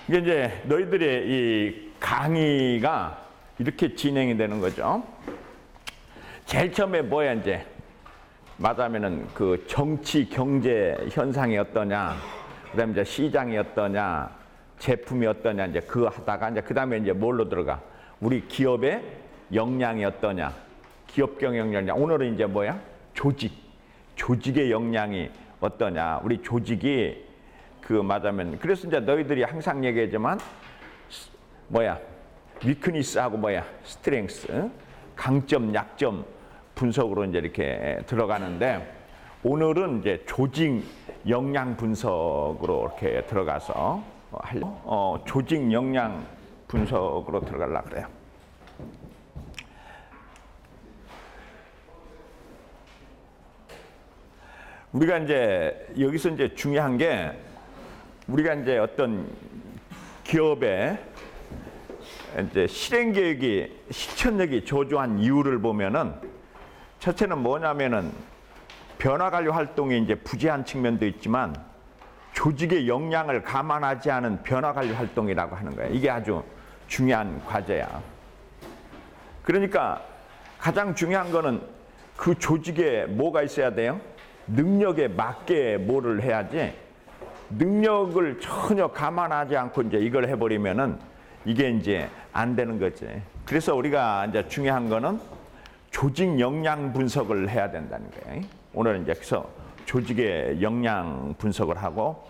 이게 이제 너희들의 이 강의가 이렇게 진행이 되는 거죠. 제일 처음에 뭐야 이제 말하면은 그 정치 경제 현상이 어떠냐, 그다음에 이제 시장이 어떠냐, 제품이 어떠냐 이제 그거 하다가 이제 그다음에 이제 뭘로 들어가? 우리 기업의 역량이 어떠냐, 기업 경영 역량. 오늘은 이제 뭐야? 조직의 역량이 어떠냐. 우리 조직이 그 말하면 그래서 이제 너희들이 항상 얘기하지만 뭐야? 위크니스하고 뭐야? 스트렝스, 강점, 약점 분석으로 이제 이렇게 들어가는데 오늘은 이제 조직 역량 분석으로 이렇게 들어가서 조직 역량 분석으로 들어가려고 그래요. 우리가 이제 여기서 이제 중요한 게 우리가 이제 어떤 기업의 이제 실행 계획이 실천력이 저조한 이유를 보면은 첫째는 뭐냐면은 변화 관리 활동이 이제 부재한 측면도 있지만 조직의 역량을 감안하지 않은 변화 관리 활동이라고 하는 거예요. 이게 아주 중요한 과제야. 그러니까 가장 중요한 거는 그 조직에 뭐가 있어야 돼요? 능력에 맞게 뭐를 해야지. 능력을 전혀 감안하지 않고 이제 이걸 해버리면은 이게 이제 안 되는 거지. 그래서 우리가 이제 중요한 거는 조직 역량 분석을 해야 된다는 거예요. 오늘은 이제 그래서 조직의 역량 분석을 하고,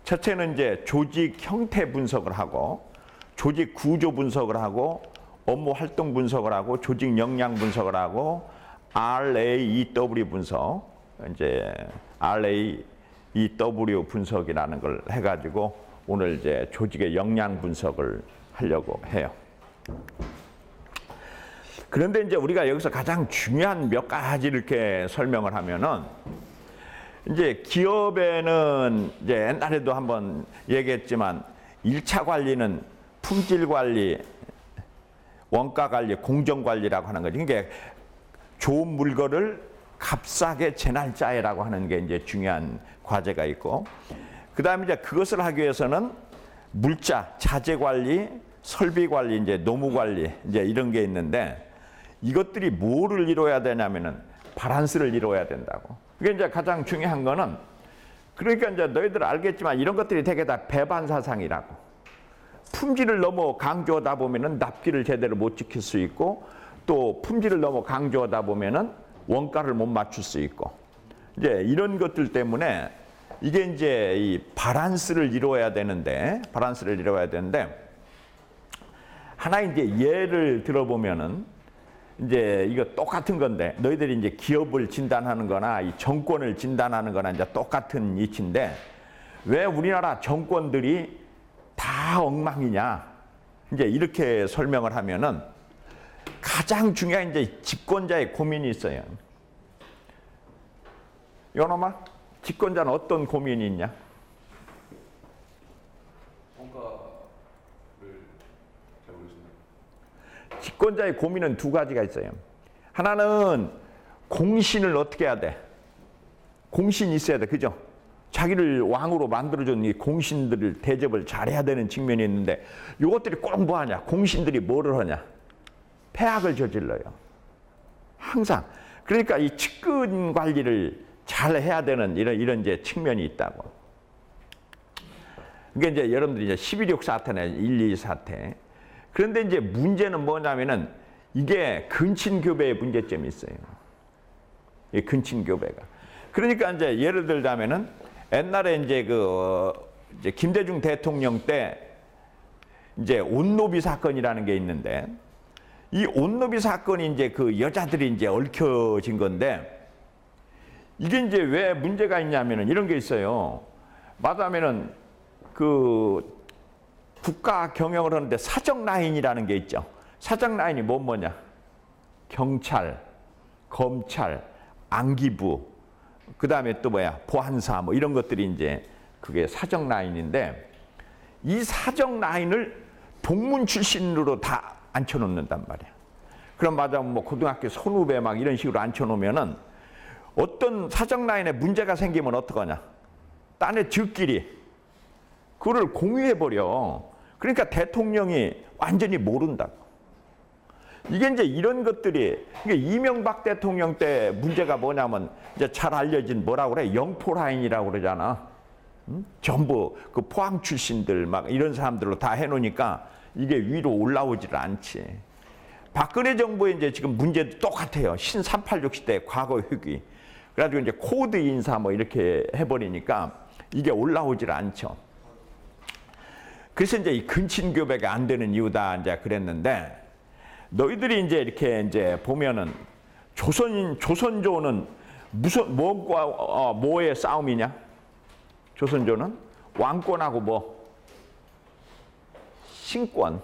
첫째는 이제 조직 형태 분석을 하고, 조직 구조 분석을 하고, 업무 활동 분석을 하고, 조직 역량 분석을 하고, RAEW 분석, 이제 RAEW 분석이라는 걸 해가지고 오늘 이제 조직의 역량 분석을 하려고 해요. 그런데 이제 우리가 여기서 가장 중요한 몇 가지 이렇게 설명을 하면은 이제 기업에는 이제 옛날에도 한번 얘기했지만 1차 관리는 품질 관리, 원가 관리, 공정 관리라고 하는 거죠. 그러니까 좋은 물건을 값싸게 제 날짜에라고 하는 게 이제 중요한 과제가 있고, 그 다음에 이제 그것을 하기 위해서는 물자, 자재 관리, 설비 관리, 이제 노무 관리, 이제 이런 게 있는데 이것들이 뭐를 이루어야 되냐면은 바란스를 이루어야 된다고. 그게 이제 가장 중요한 거는 그러니까 이제 너희들 알겠지만 이런 것들이 되게 다 배반사상이라고. 품질을 너무 강조하다 보면은 납기를 제대로 못 지킬 수 있고 또 품질을 너무 강조하다 보면은 원가를 못 맞출 수 있고 이제 이런 것들 때문에 이게 이제 이 바란스를 이루어야 되는데 하나 이제 예를 들어보면은 이제 이거 똑같은 건데 너희들이 이제 기업을 진단하는 거나 이 정권을 진단하는 거나 이제 똑같은 이치인데 왜 우리나라 정권들이 다 엉망이냐 이제 이렇게 설명을 하면은 가장 중요한 이제 집권자의 고민이 있어요. 요놈아, 집권자는 어떤 고민이 있냐? 원가를 잘 모르겠습니다. 집권자의 고민은 두 가지가 있어요. 하나는 공신을 어떻게 해야 돼? 공신이 있어야 돼, 그죠? 자기를 왕으로 만들어준 이 공신들을 대접을 잘해야 되는 측면이 있는데 이것들이 꼭 뭐하냐? 공신들이 뭐를 하냐? 폐악을 저질러요. 항상. 그러니까 이 측근 관리를 잘 해야 되는 이런 이제 측면이 있다고. 그게 이제 여러분들이 이제 11.6 사태네, 1.2 사태. 그런데 이제 문제는 뭐냐면은 이게 근친교배의 문제점이 있어요. 이 근친교배가. 그러니까 이제 예를 들자면은 옛날에 이제 이제 김대중 대통령 때 이제 온노비 사건이라는 게 있는데 이 온노비 사건이 이제 그 여자들이 이제 얽혀진 건데 이게 이제 왜 문제가 있냐면은 이런 게 있어요. 말하면은 그 국가 경영을 하는데 사정 라인이라는 게 있죠. 사정 라인이 뭐냐? 경찰, 검찰, 안기부, 그 다음에 또 뭐야? 보안사 뭐 이런 것들이 이제 그게 사정 라인인데 이 사정 라인을 동문 출신으로 다 앉혀놓는단 말이야. 그럼 말하자면 뭐 고등학교 선후배 막 이런 식으로 앉혀놓으면은 어떤 사정 라인에 문제가 생기면 어떡하냐? 딴에 저끼리 그거를 공유해버려. 그러니까 대통령이 완전히 모른다고. 이게 이제 이런 것들이, 그러니까 이명박 대통령 때 문제가 뭐냐면 이제 잘 알려진 뭐라고 그래? 영포라인이라고 그러잖아. 전부 그 포항 출신들 막 이런 사람들로 다 해놓으니까 이게 위로 올라오질 않지. 박근혜 정부의 이제 지금 문제도 똑같아요. 신386 시대 과거 회귀. 그래가지고 이제 코드 인사 뭐 이렇게 해버리니까 이게 올라오질 않죠. 그래서 이제 이 근친교배가 안 되는 이유다 이제 그랬는데, 너희들이 이제 이렇게 이제 보면은 조선조는 무슨 뭐의 싸움이냐? 조선조는 왕권하고 뭐 신권.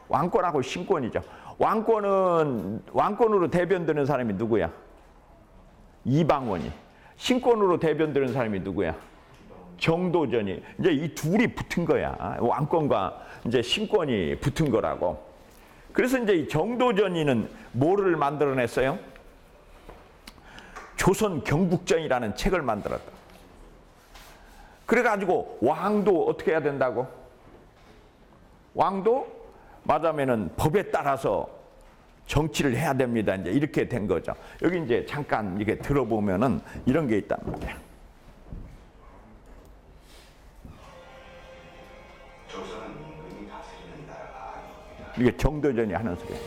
왕권하고 신권이죠. 왕권으로 대변되는 사람이 누구야? 이방원이. 신권으로 대변되는 사람이 누구야? 정도전이. 이제 이 둘이 붙은 거야. 왕권과 이제 신권이 붙은 거라고. 그래서 이제 이 정도전이는 뭐를 만들어냈어요? 조선 경국전이라는 책을 만들었다. 그래가지고 왕도 어떻게 해야 된다고? 왕도 말하면은 법에 따라서 정치를 해야 됩니다. 이제 이렇게 된 거죠. 여기 이제 잠깐 이렇게 들어보면은 이런 게 있단 말이에요. 조선은 임금이 다스리는 나라가 아닙니다. 이게 정도전이 하는 소리예요.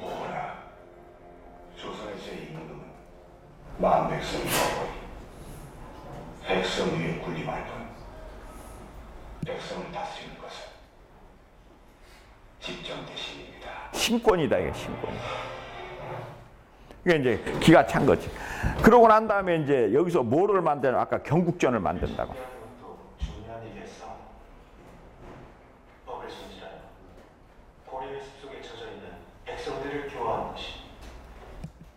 오라, 조선에서의 임금은 만백성이 어버이 백성 위에 군림할 뿐 백성을 다스리는 것은 집정 대신입니다. 신권이다, 이게 신권. 이게 이제 기가 찬 거지. 그러고 난 다음에 이제 여기서 뭐를 만드냐? 아까 경국전을 만든다고. 중요한 일이었어. 법을 손질하여 고려의 숲속에 젖어 있는 백성들을 교화하는 것이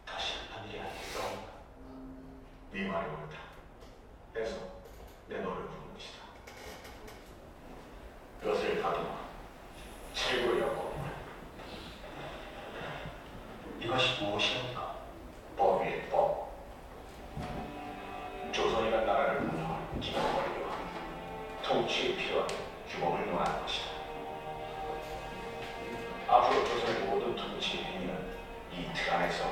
다시 한 일이 아니겠어. 네 말이 옳다. 그래서 내 너를 부른 것이다. 그것을 가두마 최고의 여건이다. 이것이 무엇입니까? 법위의 법. 조선이란 나라를 운영하는 기본권리와 통치에 필요한 규범을 논하는 것이다. 앞으로 조선의 모든 통치 행위는 이 틀 안에서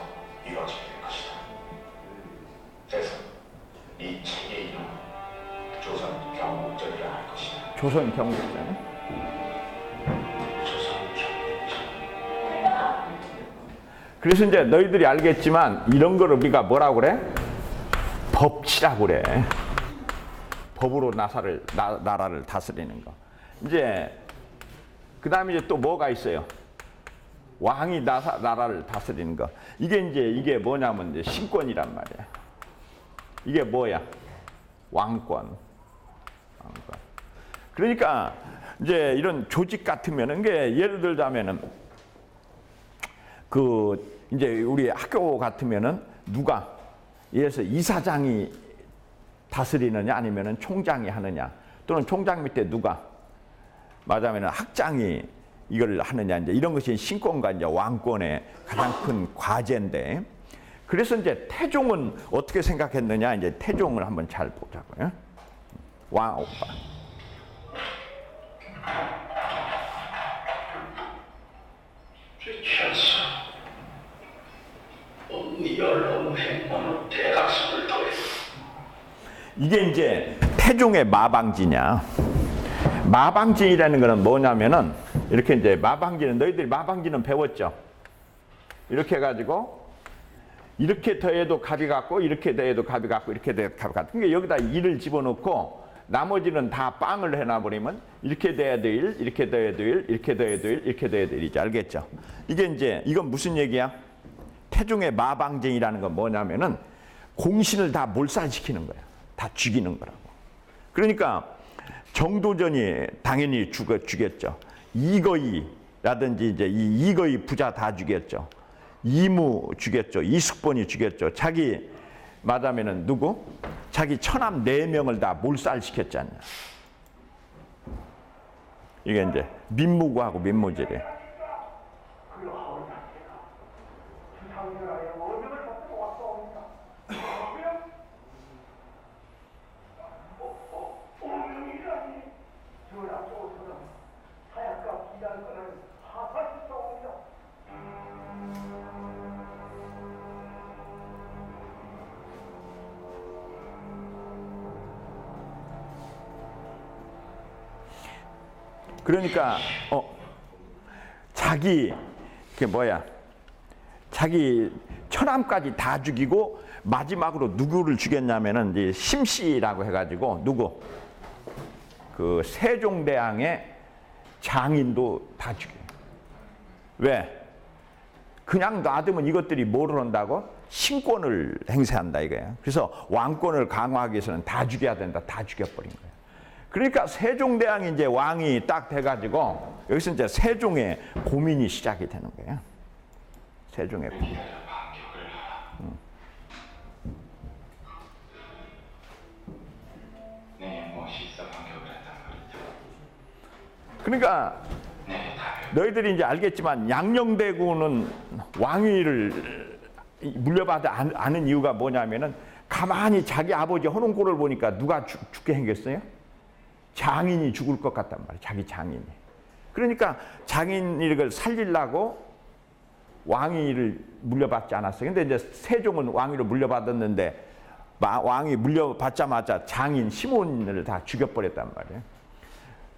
이루어지게 될 것이다. 그래서 이 책의 이름은 조선 경국전이라 할 것이다. 조선 경국전. 조선 경국전. 그래서 이제 너희들이 알겠지만 이런 거를 우리가 뭐라고 그래? 법치라고 그래. 법으로 나라를 다스리는 거. 이제 그 다음에 이제 또 뭐가 있어요? 왕이 나라를 다스리는 거. 이게 뭐냐면 이제 신권이란 말이야. 이게 뭐야? 왕권. 그러니까 이제 이런 조직 같으면은 게 예를 들자면은 이제 우리 학교 같으면은 누가 예를 들어서 이사장이 다스리느냐 아니면은 총장이 하느냐, 또는 총장 밑에 누가 말하자면 학장이 이걸 하느냐, 이제 이런 것이 신권과 이제 왕권의 가장 큰 과제인데, 그래서 이제 태종은 어떻게 생각했느냐, 이제 태종을 한번 잘 보자고요. 왕 오빠. 귀찮소. 연로운 행보는 대각선을 더해서. 이게 이제 태종의 마방지냐. 마방진이라는 거는 뭐냐면은 이렇게 이제 마방진은 너희들이 마방진은 배웠죠. 이렇게 해가지고 이렇게 더해도 값이 같고 이렇게 더해도 값이 같고 이렇게 더해도 값이 같고, 그러니까 여기다 2를 집어넣고 나머지는 다 빵을 해놔버리면 이렇게 더해도 1, 이렇게 더해도 1, 이렇게 더해도 1, 이렇게 더해도 1이지. 알겠죠? 이게 이제 이건 무슨 얘기야? 태종의 마방진이라는 건 뭐냐면은 공신을 다 몰살시키는 거야. 다 죽이는 거라고. 그러니까 정도전이 당연히 죽였죠. 이거이라든지 이제 이 이거이 부자 다 죽였죠. 이무 죽였죠. 이숙본이 죽였죠. 자기 말하면은 누구? 자기 처남 4명을 다 몰살시켰지 않냐. 이게 이제 민무구하고 민무제래. 그러니까 자기 자기 처남까지 다 죽이고 마지막으로 누구를 죽였냐면은 이제 심씨라고 해가지고 누구 그 세종대왕의 장인도 다 죽여요. 왜? 그냥 놔두면 이것들이 뭐를 한다고? 신권을 행사한다 이거예요. 그래서 왕권을 강화하기 위해서는 다 죽여야 된다. 다 죽여버린 거예요. 그러니까 세종대왕이 이제 왕이 딱 돼가지고 여기서 이제 세종의 고민이 시작이 되는 거예요. 세종의 고민. 그러니까 너희들이 이제 알겠지만 양녕대군은 왕위를 물려받지 않은 이유가 뭐냐면은 가만히 자기 아버지 하는 꼴을 보니까 누가 죽게 생겼어요? 장인이 죽을 것 같단 말이에요. 자기 장인이. 그러니까 장인을 살리려고 왕위를 물려받지 않았어요. 근데 이제 세종은 왕위를 물려받았는데 왕이 물려받자마자 장인 시몬을 다 죽여버렸단 말이에요.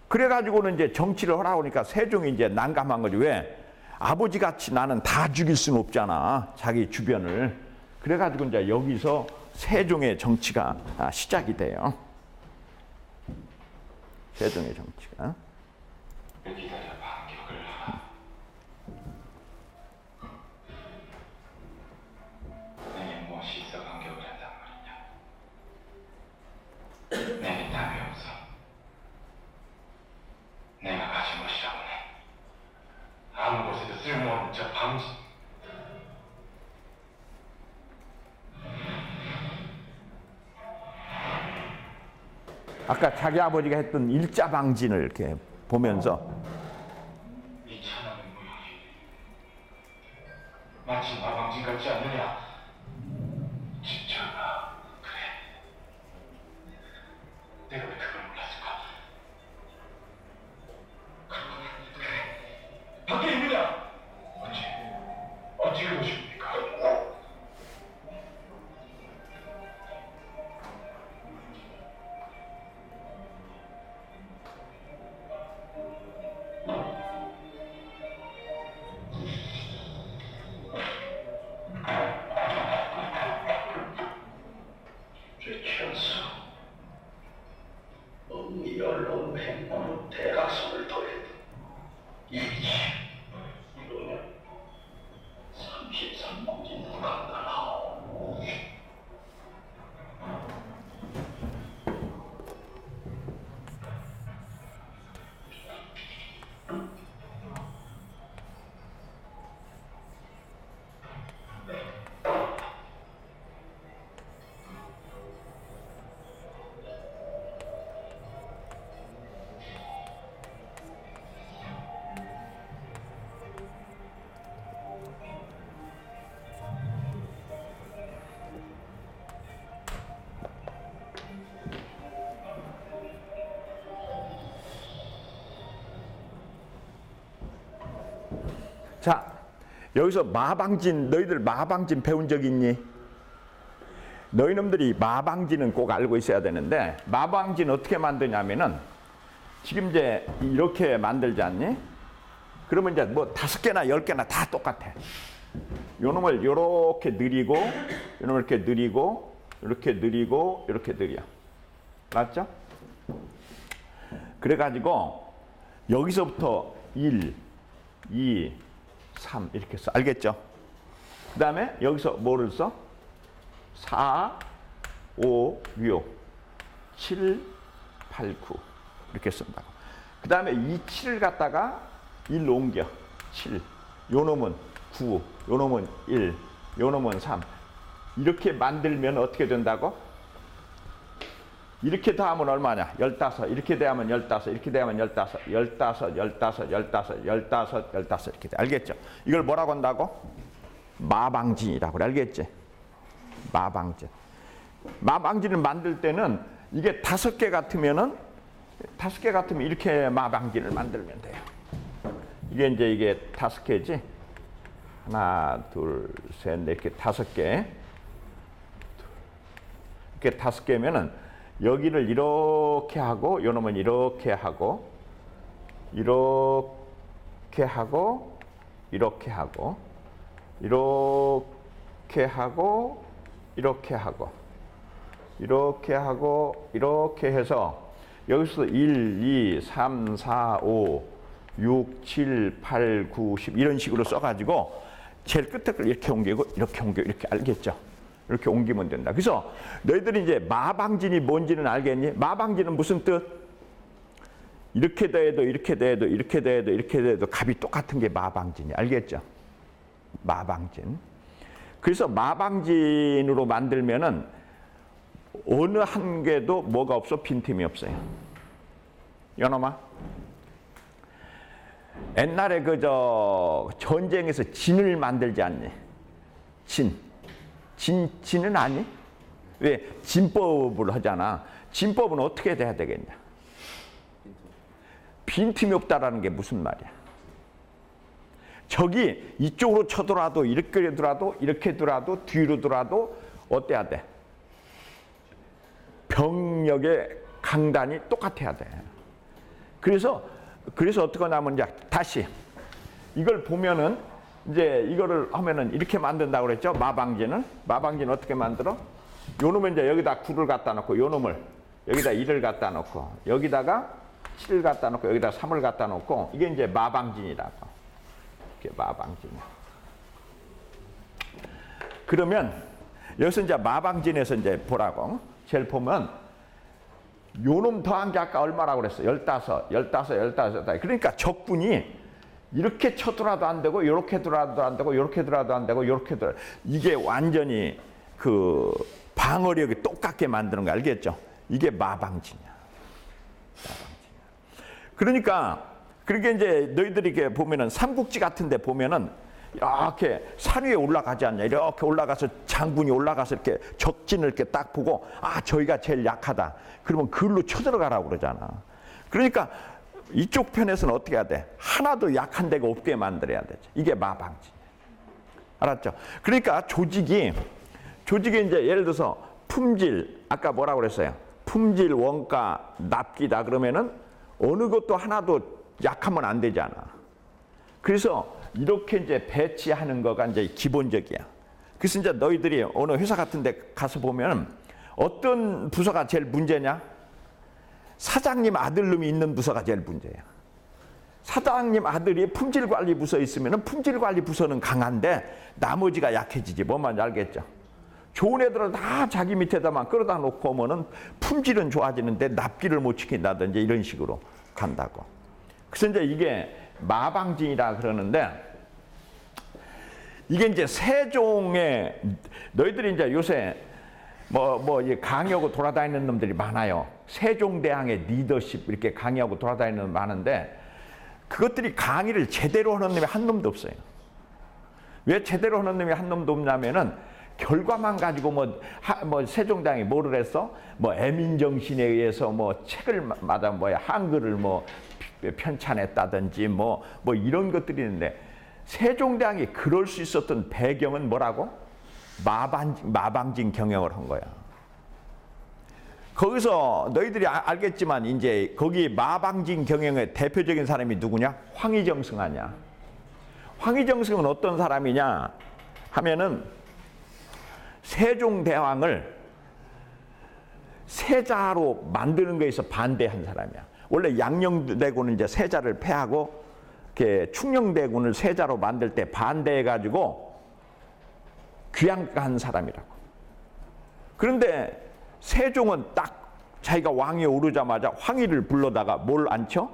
그래가지고는 이제 정치를 하라고 하니까 세종이 이제 난감한 거지. 왜? 아버지 같이 나는 다 죽일 수는 없잖아. 자기 주변을. 그래가지고 이제 여기서 세종의 정치가 시작이 돼요. 세종의 정치가. 내게 답이 없어. 내가 가진 것이라고는 아무 곳에도 쓸모없는 저 방지. 아까 자기 아버지가 했던 일자방진을 이렇게 보면서 이 찬란한 모양이 마치 마방진 같지 않느냐? 진짜가 그래. 내가 왜 그걸 몰랐을까? 그래. 밖에 있느냐? 어찌 그러십니까? 최천수, 이 언론 횡포로 대각선을 더해도 이거는 33문진 불가능하오. 자, 여기서 마방진, 너희들 마방진 배운 적 있니? 너희놈들이 마방진은 꼭 알고 있어야 되는데 마방진 어떻게 만드냐면은 지금 이제 이렇게 만들지 않니? 그러면 이제 뭐 5개나 10개나 다 똑같아. 요놈을 요렇게 느리고 요놈을 이렇게 느리고 이렇게 느리고 이렇게 느려. 맞죠? 그래가지고 여기서부터 1, 2, 3 이렇게 써. 알겠죠? 그 다음에 여기서 뭐를 써? 4, 5, 6, 7, 8, 9 이렇게 쓴다고. 그 다음에 이 7을 갖다가 1 옮겨. 7. 요 놈은 9, 요 놈은 1, 요 놈은 3. 이렇게 만들면 어떻게 된다고? 이렇게 더하면 얼마냐? 15. 이렇게 더하면 15. 이렇게 더하면 15. 15 이렇게 돼. 알겠죠? 이걸 뭐라고 한다고? 마방진이라고 그래. 알겠지? 마방진. 마방진을 만들 때는 이게 5개 같으면 이렇게 마방진을 만들면 돼요. 이게 이제 5개지? 하나, 둘, 셋, 넷, 이렇게 5개. 이렇게 5개면은 여기를 이렇게 하고 요놈은 이렇게 하고 이렇게 하고 이렇게 하고 이렇게 하고 이렇게 하고 이렇게 하고 이렇게 해서 여기서 1, 2, 3, 4, 5, 6, 7, 8, 9, 10 이런 식으로 써가지고 제일 끝에 걸 이렇게 옮기고 이렇게 옮겨 이렇게 알겠죠? 이렇게 옮기면 된다. 그래서 너희들이 이제 마방진이 뭔지는 알겠니? 마방진은 무슨 뜻? 이렇게 더해도 이렇게 더해도 이렇게 더해도 이렇게 더해도 값이 똑같은 게 마방진이 알겠죠? 마방진. 그래서 마방진으로 만들면은 어느 한 개도 뭐가 없어? 빈틈이 없어요. 연엄아. 옛날에 그저 전쟁에서 진을 만들지 않니? 진은 아니? 왜? 진법을 하잖아. 진법은 어떻게 돼야 되겠냐? 빈틈이 없다라는 게 무슨 말이야? 적이 이쪽으로 쳐들어도 이렇게 돌아도 이렇게 돌아도 뒤로 돌아도 어때야 돼? 병력의 강단이 똑같아야 돼. 그래서 어떻게 하냐면 이제 다시 이걸 보면은 이제 이거를 하면은 이렇게 만든다고 그랬죠. 마방진은 어떻게 만들어? 요 놈은 이제 여기다 9를 갖다 놓고 요 놈을 여기다 1을 갖다 놓고 여기다가 7을 갖다 놓고 여기다 3을 갖다 놓고 이게 이제 마방진이라고. 이게 마방진이야. 그러면 여기서 이제 마방진에서 이제 보라고. 제일 보면 요놈 더한 게 아까 얼마라고 그랬어? 15. 그러니까 적분이 이렇게 쳐들어도 안 되고 이렇게 들어도 안 되고 이렇게 들어도 안 되고 이렇게 들어. 이게 완전히 그 방어력이 똑같게 만드는 거 알겠죠? 이게 마방진이야. 그러니까 이제 너희들이 이렇게 보면은 삼국지 같은 데 보면은 이렇게 산 위에 올라가지 않냐. 이렇게 올라가서 장군이 올라가서 이렇게 적진을 이렇게 딱 보고 아 저희가 제일 약하다. 그러면 그걸로 쳐들어가라고 그러잖아. 그러니까 이쪽 편에서는 어떻게 해야 돼? 하나도 약한 데가 없게 만들어야 되지. 이게 마방진이야. 알았죠? 그러니까 조직이 이제 예를 들어서 품질 아까 뭐라고 그랬어요? 품질, 원가, 납기다 그러면은 어느 것도 하나도 약하면 안 되잖아. 그래서 이렇게 이제 배치하는 거가 이제 기본적이야. 그래서 이제 너희들이 어느 회사 같은 데 가서 보면 어떤 부서가 제일 문제냐? 사장님 아들놈이 있는 부서가 제일 문제야. 사장님 아들이 품질관리 부서에 있으면 품질관리 부서는 강한데 나머지가 약해지지. 뭔 말인지 알겠죠? 좋은 애들은 다 자기 밑에다만 끌어다 놓고 오면은 품질은 좋아지는데 납기를 못 지킨다든지 이런 식으로 간다고. 그래서 이제 이게 마방진이라 그러는데 이게 이제 세종의 너희들이 이제 요새 뭐 강의하고 돌아다니는 놈들이 많아요. 세종대왕의 리더십 이렇게 강의하고 돌아다니는 놈 많은데 그것들이 강의를 제대로 하는 놈이 한 놈도 없어요. 왜 제대로 하는 놈이 한 놈도 없냐면은 결과만 가지고 뭐 세종대왕이 뭐를 했어? 뭐 애민정신에 의해서 뭐 책을 마다 한글을 뭐 편찬했다든지 뭐 이런 것들이 있는데 세종대왕이 그럴 수 있었던 배경은 뭐라고? 마방진 경영을 한 거야. 거기서 너희들이 알겠지만 이제 거기 마방진 경영의 대표적인 사람이 누구냐? 황희정승 아니야. 황희정승은 어떤 사람이냐 하면은 세종대왕을 세자로 만드는 거에서 반대한 사람이야. 원래 양녕대군은 이제 세자를 패하고 이렇게 충녕대군을 세자로 만들 때 반대해가지고 귀양한 사람이라고. 그런데 세종은 딱 자기가 왕위에 오르자마자 황희를 불러다가 뭘 앉혀?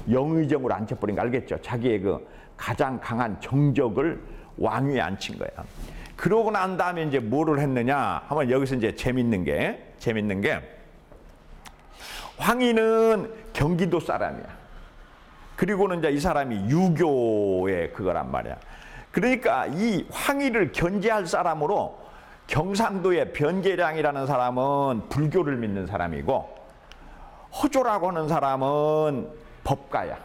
영의정으로 앉혀버린 거 알겠죠? 자기의 그 가장 강한 정적을 왕위에 앉힌 거야. 그러고 난 다음에 이제 뭐를 했느냐 하면 여기서 이제 재밌는 게 황희는 경기도 사람이야. 그리고는 이제 이 사람이 유교의 그거란 말이야. 그러니까 이 황희를 견제할 사람으로 경상도의 변계량이라는 사람은 불교를 믿는 사람이고 허조라고 하는 사람은 법가야.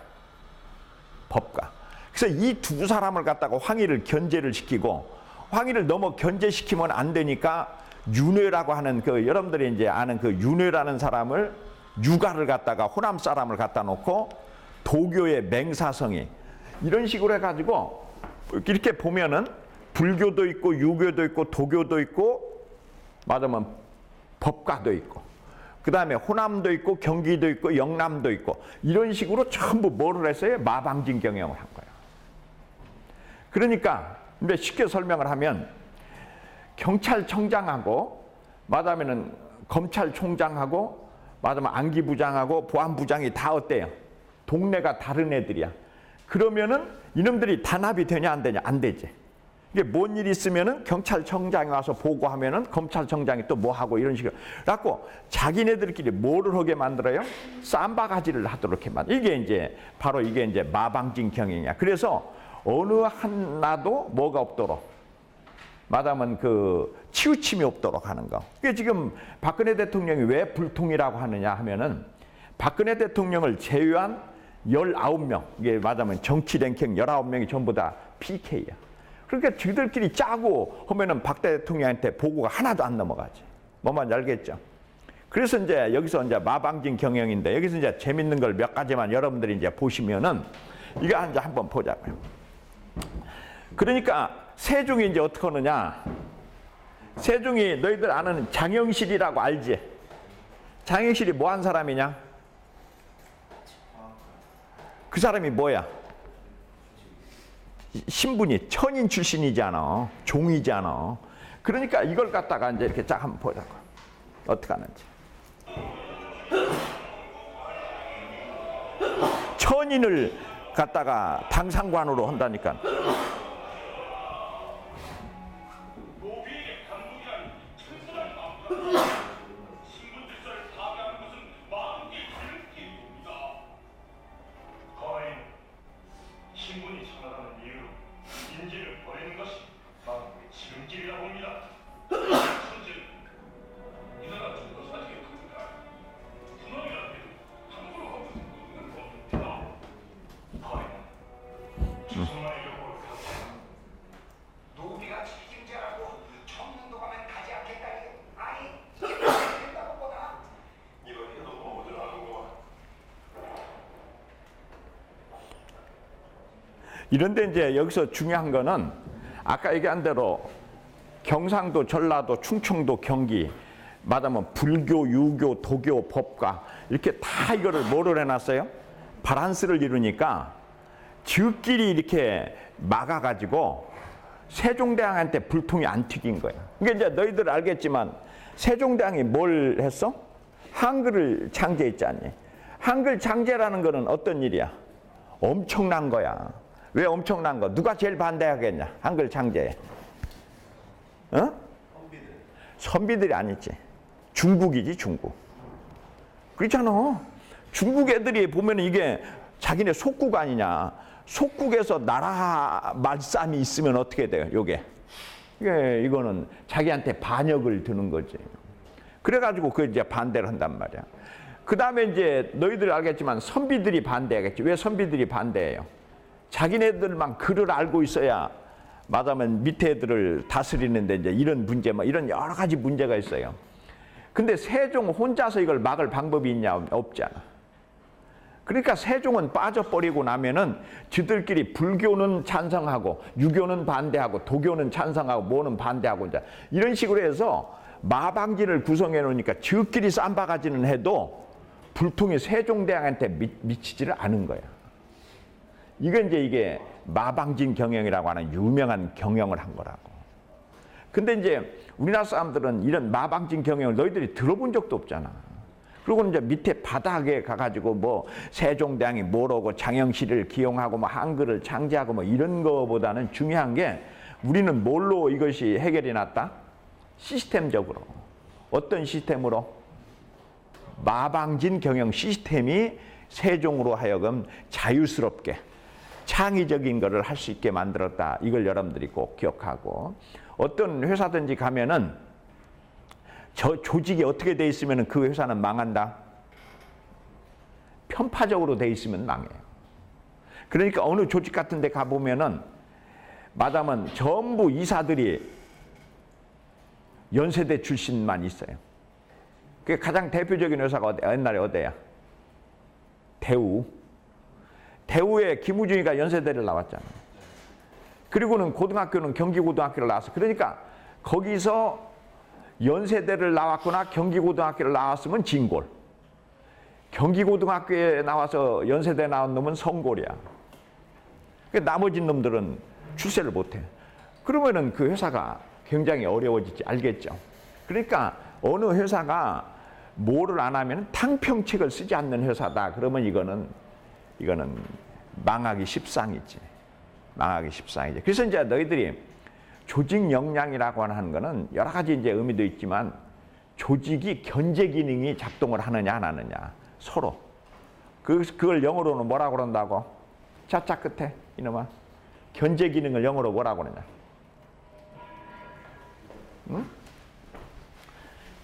법가. 그래서 이 두 사람을 갖다가 황희를 견제를 시키고 황희를 너무 견제시키면 안 되니까 윤회라고 하는 그 여러분들이 이제 아는 그 윤회라는 사람을 유가를 갖다가 호남 사람을 갖다 놓고 도교의 맹사성이 이런 식으로 해가지고 이렇게 보면은 불교도 있고 유교도 있고 도교도 있고 말하면 법가도 있고 그 다음에 호남도 있고 경기도 있고 영남도 있고 이런 식으로 전부 뭐를 했어요? 마방진 경영을 한 거예요. 그러니까 근데 쉽게 설명을 하면 경찰청장하고 말하면은 검찰총장하고 말하면 안기부장하고 보안부장이 다 어때요? 동네가 다른 애들이야. 그러면은 이놈들이 단합이 되냐 안 되냐? 안 되지. 이게 뭔 일이 있으면은 경찰청장이 와서 보고하면은 검찰청장이 또 뭐 하고 이런 식으로. 그래갖고 자기네들끼리 뭐를 하게 만들어요? 쌈바가지를 하도록 이렇게 만들어. 이게 이제 바로 이게 이제 마방진 경영이야. 그래서 어느 하나도 뭐가 없도록 말하면 그 치우침이 없도록 하는 거. 그게 지금 박근혜 대통령이 왜 불통이라고 하느냐 하면은 박근혜 대통령을 제외한 19명, 이게 말하면 정치 랭킹 19명이 전부 다 PK야. 그러니까 저들끼리 짜고 하면은 박 대통령한테 보고가 하나도 안 넘어가지. 뭐만 알겠죠? 그래서 이제 여기서 이제 마방진 경영인데 여기서 이제 재밌는 걸 몇 가지만 여러분들이 이제 보시면은 이거 이제 한번 보자고요. 그러니까 세종이 이제 어떻게 하느냐? 세종이 너희들 아는 장영실이라고 알지? 장영실이 뭐 한 사람이냐? 그 사람이 뭐야? 신분이 천인 출신이잖아. 종이잖아. 그러니까 이걸 갖다가 이제 이렇게 쫙 한번 보자고. 어떻게 하는지. 천인을 갖다가 당상관으로 한다니까. 이런데 이제 여기서 중요한 거는 아까 얘기한 대로 경상도, 전라도, 충청도, 경기 말하면 불교, 유교, 도교, 법가 이렇게 다 이거를 뭐를 해놨어요? 바란스를 이루니까 지들끼리 이렇게 막아가지고 세종대왕한테 불통이 안 튀긴 거야. 그러니까 이제 너희들 알겠지만 세종대왕이 뭘 했어? 한글을 창제했잖니. 한글 창제라는 거는 어떤 일이야? 엄청난 거야. 왜 엄청난 거? 누가 제일 반대하겠냐? 한글 창제에. 어? 선비들이 아니지. 중국이지, 중국. 그렇잖아. 중국 애들이 보면 이게 자기네 속국 아니냐. 속국에서 나라 말싸움이 있으면 어떻게 돼요, 요게? 이거는 자기한테 반역을 드는 거지. 그래가지고 그 이제 반대를 한단 말이야. 그 다음에 이제 너희들 알겠지만 선비들이 반대하겠지. 왜 선비들이 반대해요? 자기네들만 글을 알고 있어야 말하면 밑에 애들을 다스리는데 이제 이런 문제, 이런 여러 가지 문제가 있어요. 근데 세종 혼자서 이걸 막을 방법이 있냐? 없잖아. 그러니까 세종은 빠져버리고 나면은 지들끼리 불교는 찬성하고 유교는 반대하고 도교는 찬성하고 뭐는 반대하고 이제 이런 식으로 해서 마방진을 구성해 놓으니까 지들끼리 쌈바가지는 해도 불통이 세종대왕한테 미치지를 않은 거야. 이게 마방진 경영이라고 하는 유명한 경영을 한 거라고. 근데 이제 우리나라 사람들은 이런 마방진 경영을 너희들이 들어본 적도 없잖아. 그리고 이제 밑에 바닥에 가가지고 뭐 세종대왕이 뭐라고 장영실을 기용하고 뭐 한글을 창제하고 뭐 이런 거보다는 중요한 게 우리는 뭘로 이것이 해결이 났다? 시스템적으로. 어떤 시스템으로? 마방진 경영 시스템이 세종으로 하여금 자유스럽게 창의적인 거를 할 수 있게 만들었다. 이걸 여러분들이 꼭 기억하고 어떤 회사든지 가면은 저 조직이 어떻게 돼 있으면 그 회사는 망한다. 편파적으로 돼 있으면 망해요. 그러니까 어느 조직 같은 데 가보면은 마담은 전부 이사들이 연세대 출신만 있어요. 그게 가장 대표적인 회사가 옛날에 어디야? 대우. 대우에 김우중이가 연세대를 나왔잖아. 그리고는 고등학교는 경기고등학교를 나왔어. 그러니까 거기서 연세대를 나왔거나 경기고등학교를 나왔으면 진골. 경기고등학교에 나와서 연세대 나온 놈은 성골이야. 나머지 놈들은 출세를 못해. 그러면은 그 회사가 굉장히 어려워지지 알겠죠. 그러니까 어느 회사가 뭐를 안 하면 탕평책을 쓰지 않는 회사다. 그러면 이거는 망하기 십상이지. 망하기 십상이지. 그래서 이제 너희들이 조직 역량이라고 하는 거는 여러 가지 이제 의미도 있지만 조직이 견제 기능이 작동을 하느냐 안 하느냐 서로. 그걸 영어로는 뭐라고 그런다고? 자자 끝에 이놈아. 견제 기능을 영어로 뭐라고 그러냐? 응?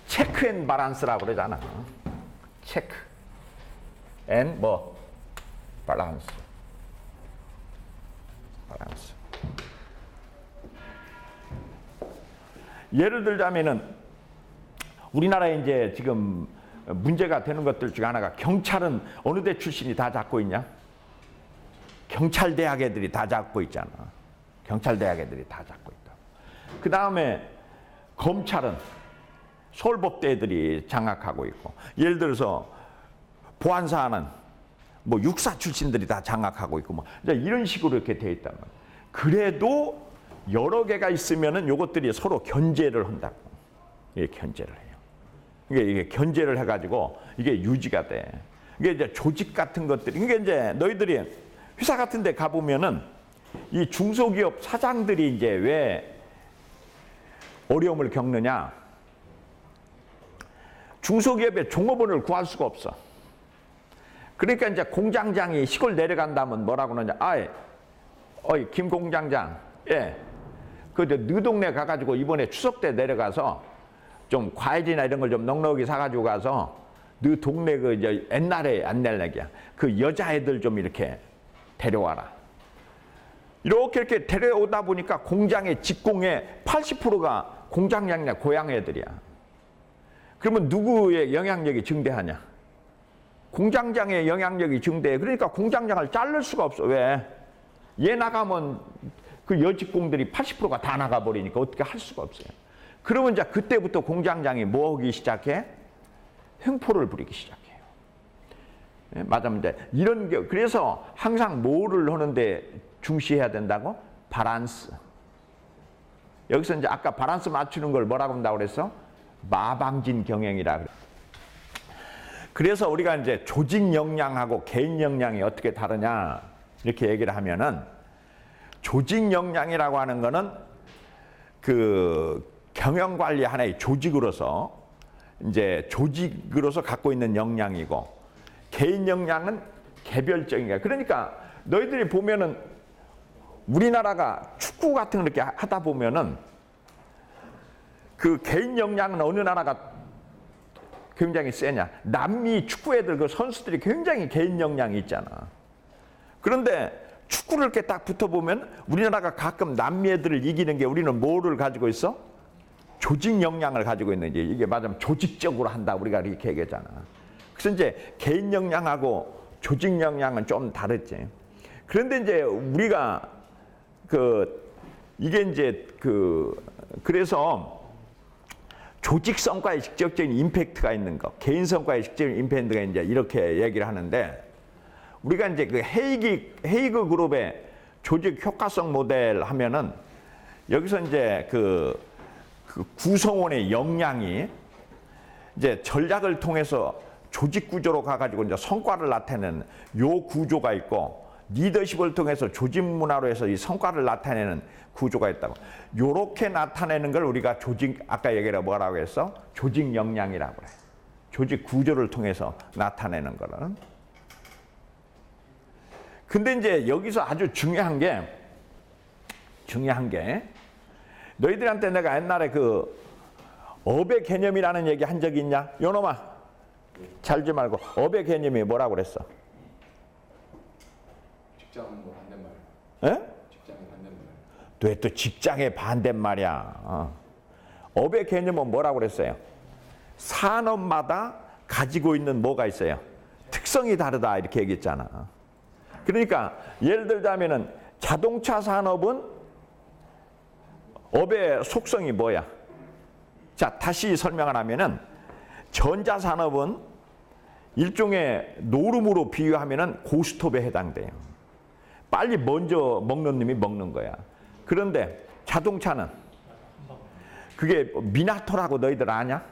체크 앤 바란스라고 그러잖아. 체크 앤 뭐? 바란스. 바란스. 예를 들자면은 우리나라에 이제 지금 문제가 되는 것들 중에 하나가 경찰은 어느 대 출신이 다 잡고 있냐? 경찰대학 애들이 다 잡고 있잖아. 경찰대학 애들이 다 잡고 있다. 그 다음에 검찰은 서울법대 애들이 장악하고 있고, 예를 들어서 보안사는 뭐 육사 출신들이 다 장악하고 있고, 뭐 이런 식으로 이렇게 돼 있단 말이야. 그래도 여러 개가 있으면은 요것들이 서로 견제를 한다고. 이게 견제를 해요. 이게 견제를 해가지고 이게 유지가 돼. 이게 이제 조직 같은 것들이. 이게 이제 너희들이 회사 같은 데 가보면은 이 중소기업 사장들이 이제 왜 어려움을 겪느냐. 중소기업에 종업원을 구할 수가 없어. 그러니까 이제 공장장이 시골 내려간다면 뭐라고 하느냐. 어이, 김 공장장. 예. 너 동네 가가지고 이번에 추석 때 내려가서 좀 과일이나 이런 걸 좀 넉넉히 사가지고 가서 너 동네 그 이제 옛날에 안 낼래기야. 그 여자애들 좀 이렇게 데려와라. 이렇게 데려오다 보니까 공장의 직공의 80%가 공장장이나 고향 애들이야. 그러면 누구의 영향력이 증대하냐? 공장장의 영향력이 증대해. 그러니까 공장장을 자를 수가 없어. 왜? 얘 나가면 그 여직공들이 80%가 다 나가버리니까 어떻게 할 수가 없어요. 그러면 이제 그때부터 공장장이 뭐 하기 시작해? 횡포를 부리기 시작해요. 네, 맞으면 이제 이런 게, 그래서 항상 뭐를 하는데 중시해야 된다고? 바란스. 여기서 이제 아까 바란스 맞추는 걸 뭐라고 한다고 그랬어? 마방진 경영이라 그래. 그래서 우리가 이제 조직 역량하고 개인 역량이 어떻게 다르냐 이렇게 얘기를 하면은, 조직 역량이라고 하는 거는 그 경영 관리 하나의 조직으로서 이제 조직으로서 갖고 있는 역량이고, 개인 역량은 개별적인 거야. 그러니까 너희들이 보면은 우리나라가 축구 같은 거 이렇게 하다 보면은 그 개인 역량은 어느 나라가 굉장히 세냐? 남미 축구 애들 그 선수들이 굉장히 개인 역량이 있잖아. 그런데 축구를 이렇게 딱 붙어보면 우리나라가 가끔 남미 애들을 이기는 게, 우리는 뭐를 가지고 있어? 조직 역량을 가지고 있는지. 이게 맞으면 조직적으로 한다 우리가 이렇게 얘기하잖아. 그래서 이제 개인 역량하고 조직 역량은 좀 다르지. 그런데 이제 우리가 이게 이제 그래서 조직 성과에 직접적인 임팩트가 있는 거, 개인 성과에 직접적인 임팩트가 이제 이렇게 얘기를 하는데, 우리가 이제 그 헤이그 그룹의 조직 효과성 모델 하면은 여기서 이제 그 구성원의 역량이 이제 전략을 통해서 조직 구조로 가가지고 이제 성과를 나타내는 요 구조가 있고, 리더십을 통해서 조직 문화로 해서 이 성과를 나타내는 구조가 있다고. 요렇게 나타내는 걸 우리가 조직, 아까 얘기를 뭐라고 했어? 조직 역량이라고 그래. 조직 구조를 통해서 나타내는 거는. 근데 이제 여기서 아주 중요한 게 너희들한테 내가 옛날에 그 업의 개념이라는 얘기 한 적이 있냐? 요놈아, 잘지 말고 업의 개념이 뭐라고 그랬어? 직장 뭐 반대말. 에? 직장의 반대말. 왜 또 직장의 반대말이야? 업의 개념은 뭐라고 그랬어요? 산업마다 가지고 있는 뭐가 있어요? 특성이 다르다 이렇게 얘기했잖아. 그러니까 예를 들자면은 자동차 산업은 업의 속성이 뭐야? 자, 다시 설명을 하면은 전자 산업은 일종의 노름으로 비유하면은 고스톱에 해당돼요. 빨리 먼저 먹는 놈이 먹는 거야. 그런데 자동차는 그게 미나토라고 너희들 아냐?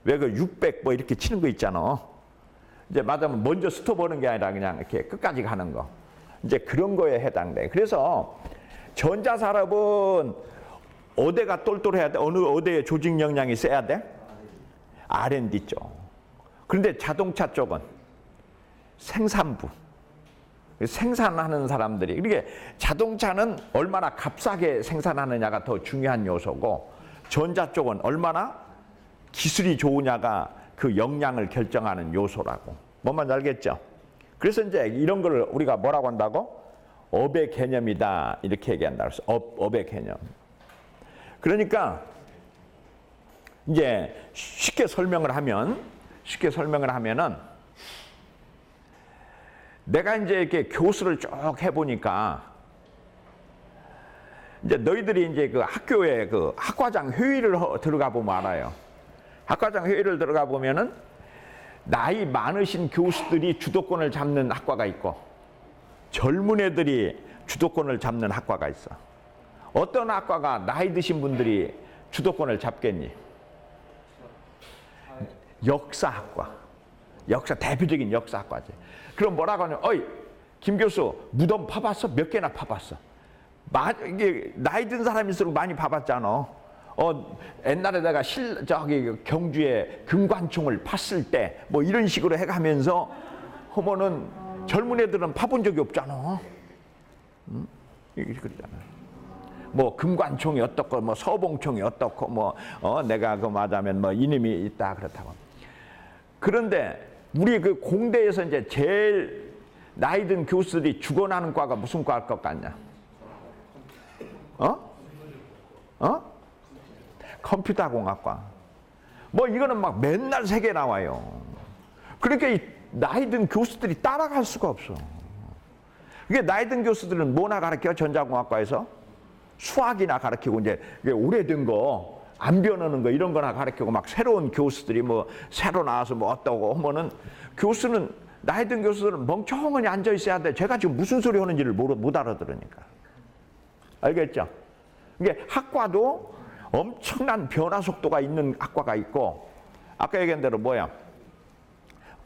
왜 그 600 뭐 이렇게 치는 거 있잖아. 이제 맞으면 먼저 스톱 하는 게 아니라 그냥 이렇게 끝까지 가는 거. 이제 그런 거에 해당돼. 그래서 전자 산업은 어디가 똘똘해야 돼? 어느 어디에 조직 역량이 세야 돼? R&D 쪽. 그런데 자동차 쪽은 생산부. 생산하는 사람들이. 그러니까 자동차는 얼마나 값싸게 생산하느냐가 더 중요한 요소고 전자 쪽은 얼마나 기술이 좋으냐가 그 역량을 결정하는 요소라고. 뭔 말인지 알겠죠? 그래서 이제 이런 걸 우리가 뭐라고 한다고? 업의 개념이다. 이렇게 얘기한다. 그래서 업의 개념. 그러니까 이제 쉽게 설명을 하면은 내가 이제 이렇게 교수를 쭉 해보니까 이제 너희들이 이제 그 학교에 그 학과장 회의를 들어가 보면 알아요. 학과장 회의를 들어가 보면은 나이 많으신 교수들이 주도권을 잡는 학과가 있고 젊은 애들이 주도권을 잡는 학과가 있어. 어떤 학과가 나이 드신 분들이 주도권을 잡겠니? 역사학과. 대표적인 역사학과지. 그럼 뭐라고 하냐? 어이, 김 교수, 무덤 파봤어? 몇 개나 파봤어? 이게 나이 든 사람일수록 많이 파봤잖아. 옛날에 내가 경주에 금관총을 팠을 때, 뭐 이런 식으로 해가면서 하면은 젊은 애들은 파본 적이 없잖아. 응? 그러잖아. 뭐 금관총이 어떻고, 뭐 서봉총이 어떻고, 내가 그 말하면 뭐 이놈이 있다 그렇다고. 그런데 우리 그 공대에서 이제 제일 나이 든 교수들이 죽어나는 과가 무슨 과일 것 같냐? 컴퓨터공학과. 뭐 이거는 막 맨날 세계 나와요. 그러니까 이 나이 든 교수들이 따라갈 수가 없어. 이게 나이 든 교수들은 뭐나 가르쳐? 전자공학과에서 수학이나 가르치고 이제 오래된 거. 안 변하는 거 이런 거나 가르치고 막 새로운 교수들이 뭐 새로 나와서 뭐 어떠고 하면은 교수는 나이 든 교수들은 멍청하니 앉아 있어야 돼. 제가 지금 무슨 소리 하는지를 못 알아들으니까. 알겠죠? 이게 학과도 엄청난 변화 속도가 있는 학과가 있고 아까 얘기한 대로 뭐야?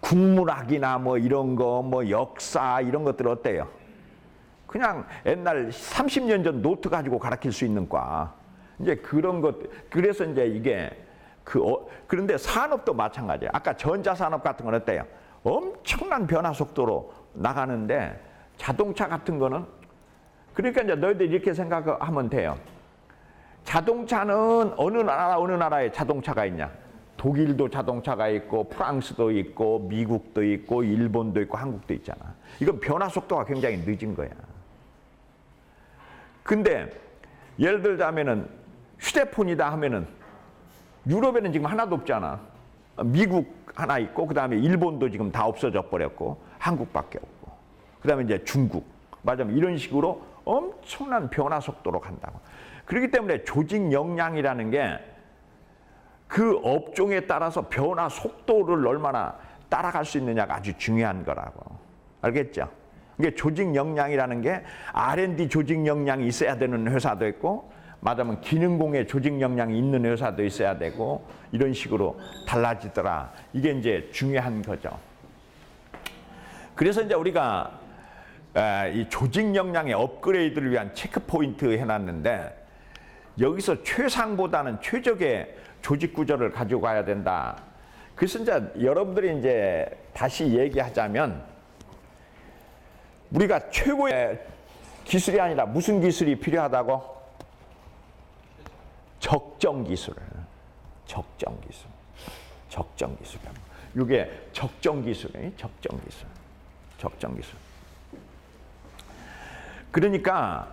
국문학이나 뭐 이런 거 뭐 역사 이런 것들 어때요? 그냥 옛날 30년 전 노트 가지고 가르칠 수 있는 과. 이제 그런 것, 그래서 이제 이게 그런데 산업도 마찬가지예요. 아까 전자산업 같은 건 어때요? 엄청난 변화 속도로 나가는데 자동차 같은 거는 그러니까 이제 너희들 이렇게 생각하면 돼요. 자동차는 어느 나라에 자동차가 있냐? 독일도 자동차가 있고 프랑스도 있고 미국도 있고 일본도 있고 한국도 있잖아. 이건 변화 속도가 굉장히 늦은 거야. 근데 예를 들자면은 휴대폰이다 하면은 유럽에는 지금 하나도 없잖아. 미국 하나 있고 그다음에 일본도 지금 다 없어져 버렸고 한국밖에 없고 그다음에 이제 중국. 맞아요. 이런 식으로 엄청난 변화 속도로 간다고. 그렇기 때문에 조직 역량이라는 게 그 업종에 따라서 변화 속도를 얼마나 따라갈 수 있느냐가 아주 중요한 거라고. 알겠죠? 이게 조직 역량이라는 게 R&D 조직 역량이 있어야 되는 회사도 있고 말하자면 기능공의 조직 역량이 있는 회사도 있어야 되고 이런 식으로 달라지더라. 이게 이제 중요한 거죠. 그래서 이제 우리가 이 조직 역량의 업그레이드를 위한 체크 포인트 해놨는데 여기서 최상보다는 최적의 조직 구조를 가지고 가야 된다. 그래서 이제 여러분들이 이제 다시 얘기하자면 우리가 최고의 기술이 아니라 무슨 기술이 필요하다고? 적정 기술. 이게 적정 기술이에요. 적정 기술. 그러니까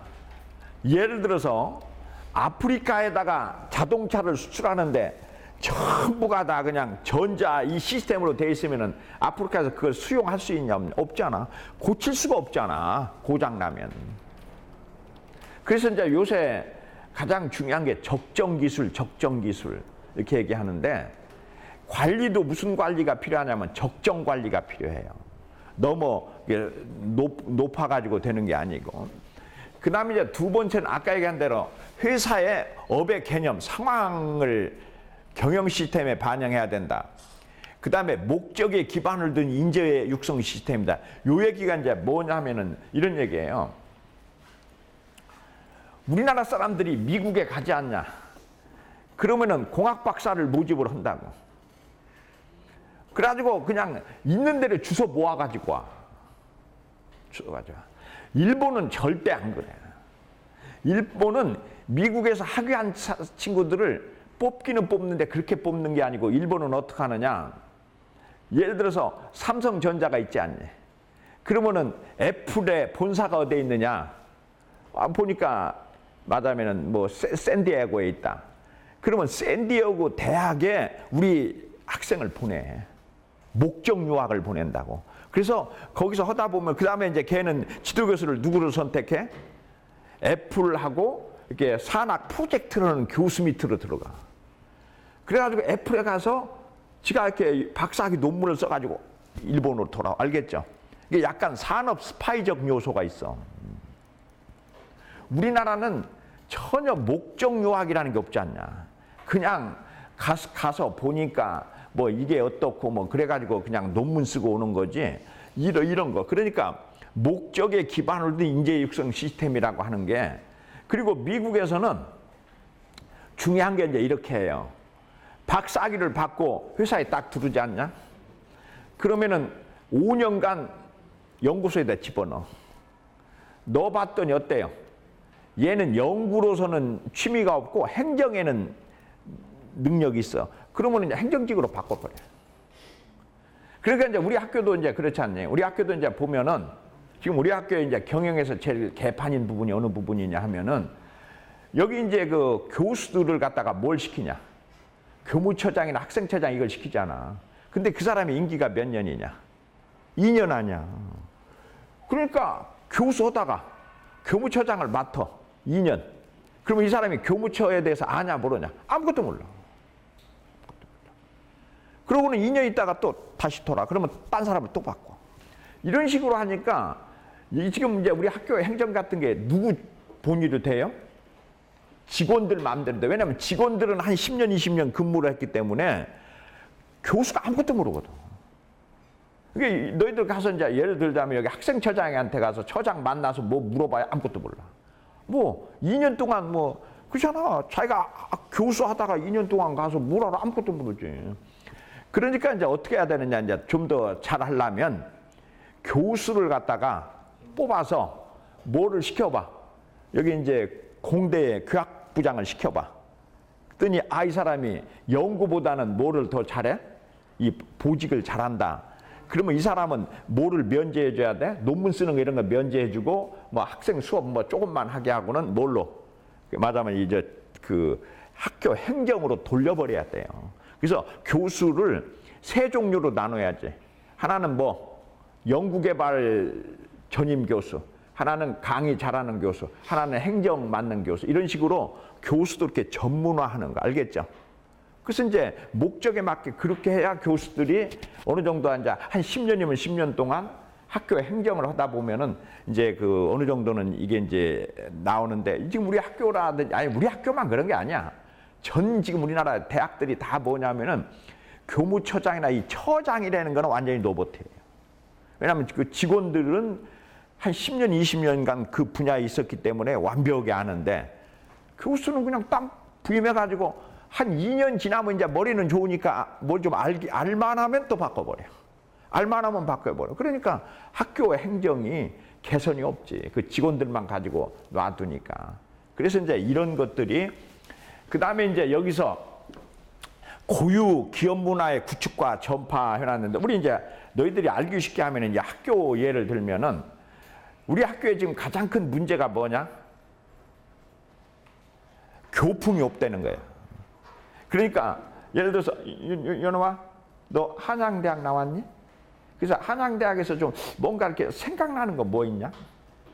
예를 들어서 아프리카에다가 자동차를 수출하는데 전부가 다 그냥 전자 이 시스템으로 돼 있으면은 아프리카에서 그걸 수용할 수 있냐? 없잖아. 고칠 수가 없잖아. 고장 나면. 그래서 이제 요새 가장 중요한 게 적정 기술 이렇게 얘기하는데 관리도 무슨 관리가 필요하냐면 적정 관리가 필요해요. 너무 높아가지고 되는 게 아니고. 그 다음에 이제 두 번째는 아까 얘기한 대로 회사의 업의 개념, 상황을 경영 시스템에 반영해야 된다. 그 다음에 목적에 기반을 둔 인재 육성 시스템이다. 요 얘기가 이제 뭐냐면은 이런 얘기예요. 우리나라 사람들이 미국에 가지 않냐. 그러면은 공학 박사를 모집을 한다고. 그래가지고 그냥 있는 데를 주워 모아가지고 와. 주워가지고 와. 일본은 절대 안 그래. 일본은 미국에서 학위한 친구들을 뽑기는 뽑는데 그렇게 뽑는 게 아니고 일본은 어떻게 하느냐. 예를 들어서 삼성전자가 있지 않니. 그러면은 애플의 본사가 어디에 있느냐. 보니까 맞으면은 뭐 샌디에고에 있다. 그러면 샌디에고 대학에 우리 학생을 보내. 목적 유학을 보낸다고. 그래서 거기서 하다 보면 그 다음에 이제 걔는 지도교수를 누구를 선택해? 애플하고 이렇게 산학 프로젝트라는 교수 밑으로 들어가. 그래가지고 애플에 가서 지가 이렇게 박사학위 논문을 써가지고 일본으로 돌아와. 알겠죠? 이게 약간 산업 스파이적 요소가 있어. 우리나라는 전혀 목적 유학이라는 게 없지 않냐. 그냥 가서 보니까 뭐 이게 어떻고 뭐 그래가지고 그냥 논문 쓰고 오는 거지. 이런 거. 그러니까 목적에 기반을 둔 인재 육성 시스템이라고 하는 게. 그리고 미국에서는 중요한 게 이제 이렇게 해요. 박사학위를 받고 회사에 딱 들어오지 않냐? 그러면은 5년간 연구소에다 집어넣어. 너 봤더니 어때요? 얘는 연구로서는 취미가 없고 행정에는 능력이 있어. 그러면 이제 행정직으로 바꿔버려. 그러니까 이제 우리 학교도 이제 그렇지 않니? 우리 학교도 이제 보면은 지금 우리 학교에 이제 경영에서 제일 개판인 부분이 어느 부분이냐 하면은 여기 이제 그 교수들을 갖다가 뭘 시키냐? 교무처장이나 학생처장 이걸 시키잖아. 근데 그 사람의 임기가 몇 년이냐? 2년 아니야. 그러니까 교수 하다가 교무처장을 맡아. 2년. 그러면 이 사람이 교무처에 대해서 아냐 모르냐? 아무것도 몰라. 그러고는 2년 있다가 또 다시 돌아. 그러면 딴 사람을 또 바꿔. 이런 식으로 하니까 지금 이제 우리 학교의 행정 같은 게 누구 본의로 돼요? 직원들 마음대로 돼. 왜냐하면 직원들은 한 10년, 20년 근무를 했기 때문에 교수가 아무것도 모르거든. 그게 너희들 가서 이제 예를 들자면 여기 학생처장한테 가서 처장 만나서 뭐 물어봐야 아무것도 몰라. 뭐 2년 동안 뭐 그렇잖아. 자기가 교수 하다가 2년 동안 가서 뭘 알아? 아무것도 모르지. 그러니까 이제 어떻게 해야 되느냐. 이제 좀 더 잘하려면 교수를 갖다가 뽑아서 뭐를 시켜봐. 여기 이제 공대에 교학부장을 시켜봐. 그랬더니 이 사람이 연구보다는 뭐를 더 잘해? 이 보직을 잘한다. 그러면 이 사람은 뭐를 면제해 줘야 돼? 논문 쓰는 거 이런 거 면제해 주고 뭐 학생 수업 뭐 조금만 하게 하고는 뭘로? 맞아면 이제 그 학교 행정으로 돌려버려야 돼요. 그래서 교수를 세 종류로 나눠야지. 하나는 뭐 연구개발 전임 교수, 하나는 강의 잘하는 교수, 하나는 행정 맡는 교수. 이런 식으로 교수도 이렇게 전문화하는 거 알겠죠? 그래서 이제 목적에 맞게 그렇게 해야 교수들이 어느 정도 이제 한 10년이면 10년 동안 학교에 행정을 하다 보면은 이제 그 어느 정도는 이게 이제 나오는데 지금 우리 학교라든지 아니 우리 학교만 그런 게 아니야. 전 지금 우리나라 대학들이 다 뭐냐면은 교무처장이나 이 처장이라는 거는 완전히 로봇이에요. 왜냐하면 그 직원들은 한 10년, 20년간 그 분야에 있었기 때문에 완벽하게 아는데 교수는 그냥 딱 부임해가지고 한 2년 지나면 이제 머리는 좋으니까 뭘 좀 알만하면 또 바꿔버려. 알만하면 바꿔버려. 그러니까 학교 행정이 개선이 없지. 그 직원들만 가지고 놔두니까. 그래서 이제 이런 것들이 그 다음에 이제 여기서 고유 기업 문화의 구축과 전파 해놨는데 우리 이제 너희들이 알기 쉽게 하면 이제 학교 예를 들면은 우리 학교에 지금 가장 큰 문제가 뭐냐? 교풍이 없다는 거예요. 그러니까 예를 들어서 연호아, 너 한양대학 나왔니? 그래서 한양대학에서 좀 뭔가 이렇게 생각나는 거 뭐 있냐?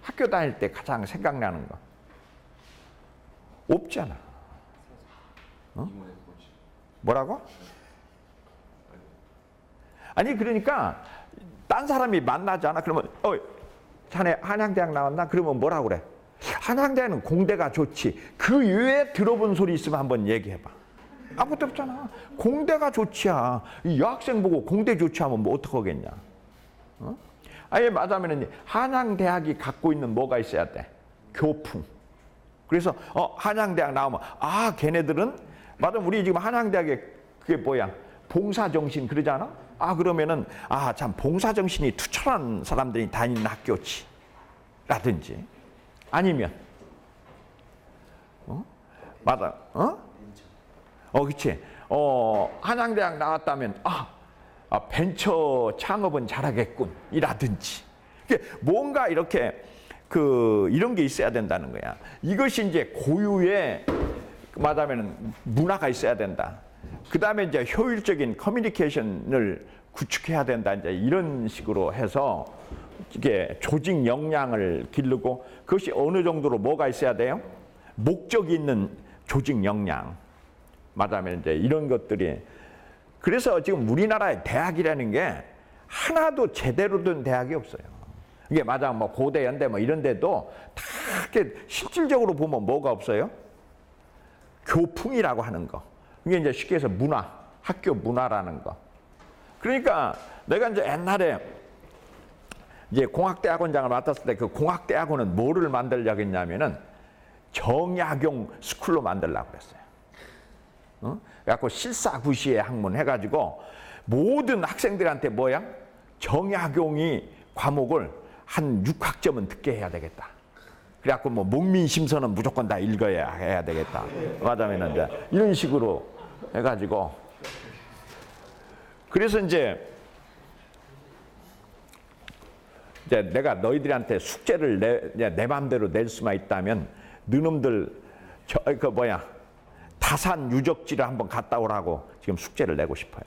학교 다닐 때 가장 생각나는 거 없잖아. 이모네 코치. 뭐라고? 아니 그러니까 딴 사람이 만나잖아. 그러면 자네 한양대학 나왔나? 그러면 뭐라고 그래? 한양대는 공대가 좋지. 그 이외에 들어본 소리 있으면 한번 얘기해봐. 아무것도 없잖아. 공대가 좋지야. 이 여학생 보고 공대 좋지 하면 뭐 어떡하겠냐. 아예 말하면 한양대학이 갖고 있는 뭐가 있어야 돼? 교풍. 그래서 한양대학 나오면 걔네들은 맞아. 우리 지금 한양대학에 그게 뭐야? 봉사정신 그러잖아. 그러면은 참 봉사정신이 투철한 사람들이 다니는 학교지. 라든지 아니면 맞아. 그치. 한양대학 나왔다면 벤처 창업은 잘하겠군. 이라든지. 뭔가 이렇게 이런 게 있어야 된다는 거야. 이것이 이제 고유의 말하면 문화가 있어야 된다. 그 다음에 이제 효율적인 커뮤니케이션을 구축해야 된다. 이제 이런 식으로 해서 이게 조직 역량을 기르고 그것이 어느 정도로 뭐가 있어야 돼요? 목적이 있는 조직 역량. 말하면 이제 이런 것들이 그래서 지금 우리나라의 대학이라는 게 하나도 제대로 된 대학이 없어요. 이게 맞아 뭐 고대 연대 뭐 이런 데도 다 이렇게 실질적으로 보면 뭐가 없어요? 교풍이라고 하는 거. 이게 이제 쉽게 해서 문화, 학교 문화라는 거. 그러니까 내가 이제 옛날에 이제 공학대학원장을 맡았을 때 그 공학대학원은 뭐를 만들려고 했냐면은 정약용 스쿨로 만들려고 그랬어요. 그래갖고 실사구시의 학문 해가지고 모든 학생들한테 뭐야? 정약용이 과목을 한 6학점은 듣게 해야 되겠다. 그래갖고 뭐 목민심서는 무조건 다 읽어야 해야 되겠다. 맞으면 이제 이런 식으로 해가지고 그래서 이제 내가 너희들한테 숙제를 내 마음대로 낼 수만 있다면 너놈들 다산 유적지를 한번 갔다 오라고 지금 숙제를 내고 싶어요.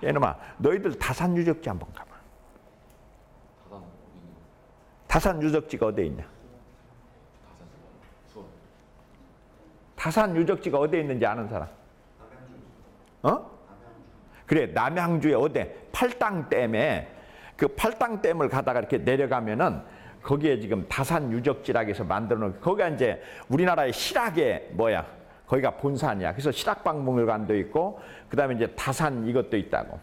얘놈아, 너희들 다산 유적지 한번 가봐. 다산 유적지가 어디에 있냐? 다산 유적지가 어디에 있는지 아는 사람? 그래, 남양주에 어디? 팔당댐에 그 팔당댐을 가다가 이렇게 내려가면은 거기에 지금 다산 유적지라고 해서 만들어 놓은 거기가 이제 우리나라의 실학의 거기가 본산이야. 그래서 실학박물관도 있고 그다음에 이제 다산 이것도 있다고.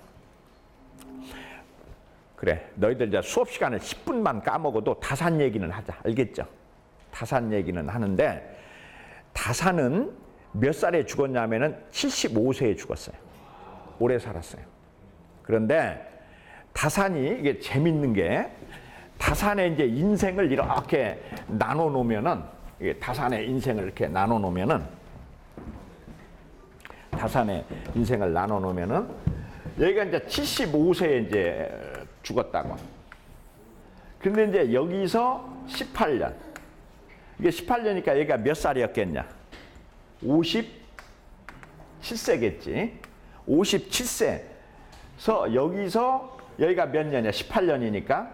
그래, 너희들 이제 수업 시간을 10분만 까먹어도 다산 얘기는 하자. 알겠죠? 다산 얘기는 하는데 다산은 몇 살에 죽었냐면은 75세에 죽었어요. 오래 살았어요. 그런데 다산이 이게 재밌는 게 다산의 이제 인생을 이렇게 나눠 놓으면은 다산의 인생을 이렇게 나눠 놓으면은 다산의 인생을 나눠 놓으면은 여기가 이제 75세에 이제 죽었다고. 근데 이제 여기서 18년. 이게 18년이니까 얘가 몇 살이었겠냐? 57세겠지. 57세에서 여기가 몇 년이야? 18년이니까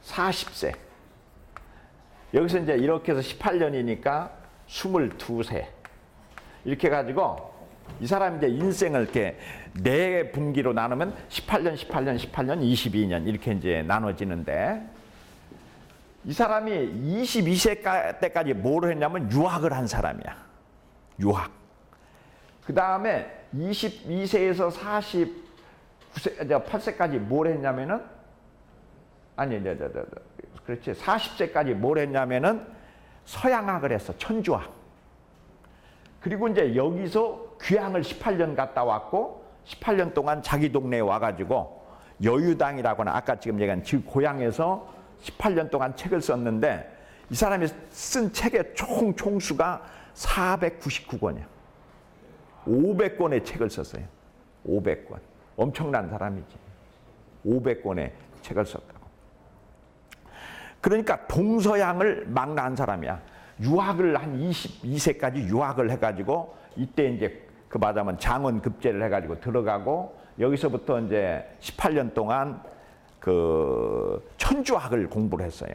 40세. 여기서 이제 이렇게 해서 18년이니까 22세. 이렇게 해가지고 이 사람이 이제 인생을 이렇게 네 분기로 나누면 18년, 22년 이렇게 이제 나눠지는데 이 사람이 22세 때까지 뭘 했냐면 유학을 한 사람이야. 유학. 그 다음에 22세에서 48세까지 뭘 했냐면은 그렇지. 40세까지 뭘 했냐면은 서양학을 했어. 천주학. 그리고 이제 여기서 귀향을 18년 갔다 왔고 18년 동안 자기 동네에 와가지고 여유당이라고나 아까 지금 얘기한 즉 고향에서 18년 동안 책을 썼는데 이 사람이 쓴 책의 총수가 499권이야. 500권의 책을 썼어요. 500권. 엄청난 사람이지. 500권의 책을 썼다고. 그러니까 동서양을 망라한 사람이야. 유학을 한 22세까지 유학을 해가지고 이때 이제 그 말하자면 장원 급제를 해가지고 들어가고 여기서부터 이제 18년 동안 그 천주학을 공부를 했어요.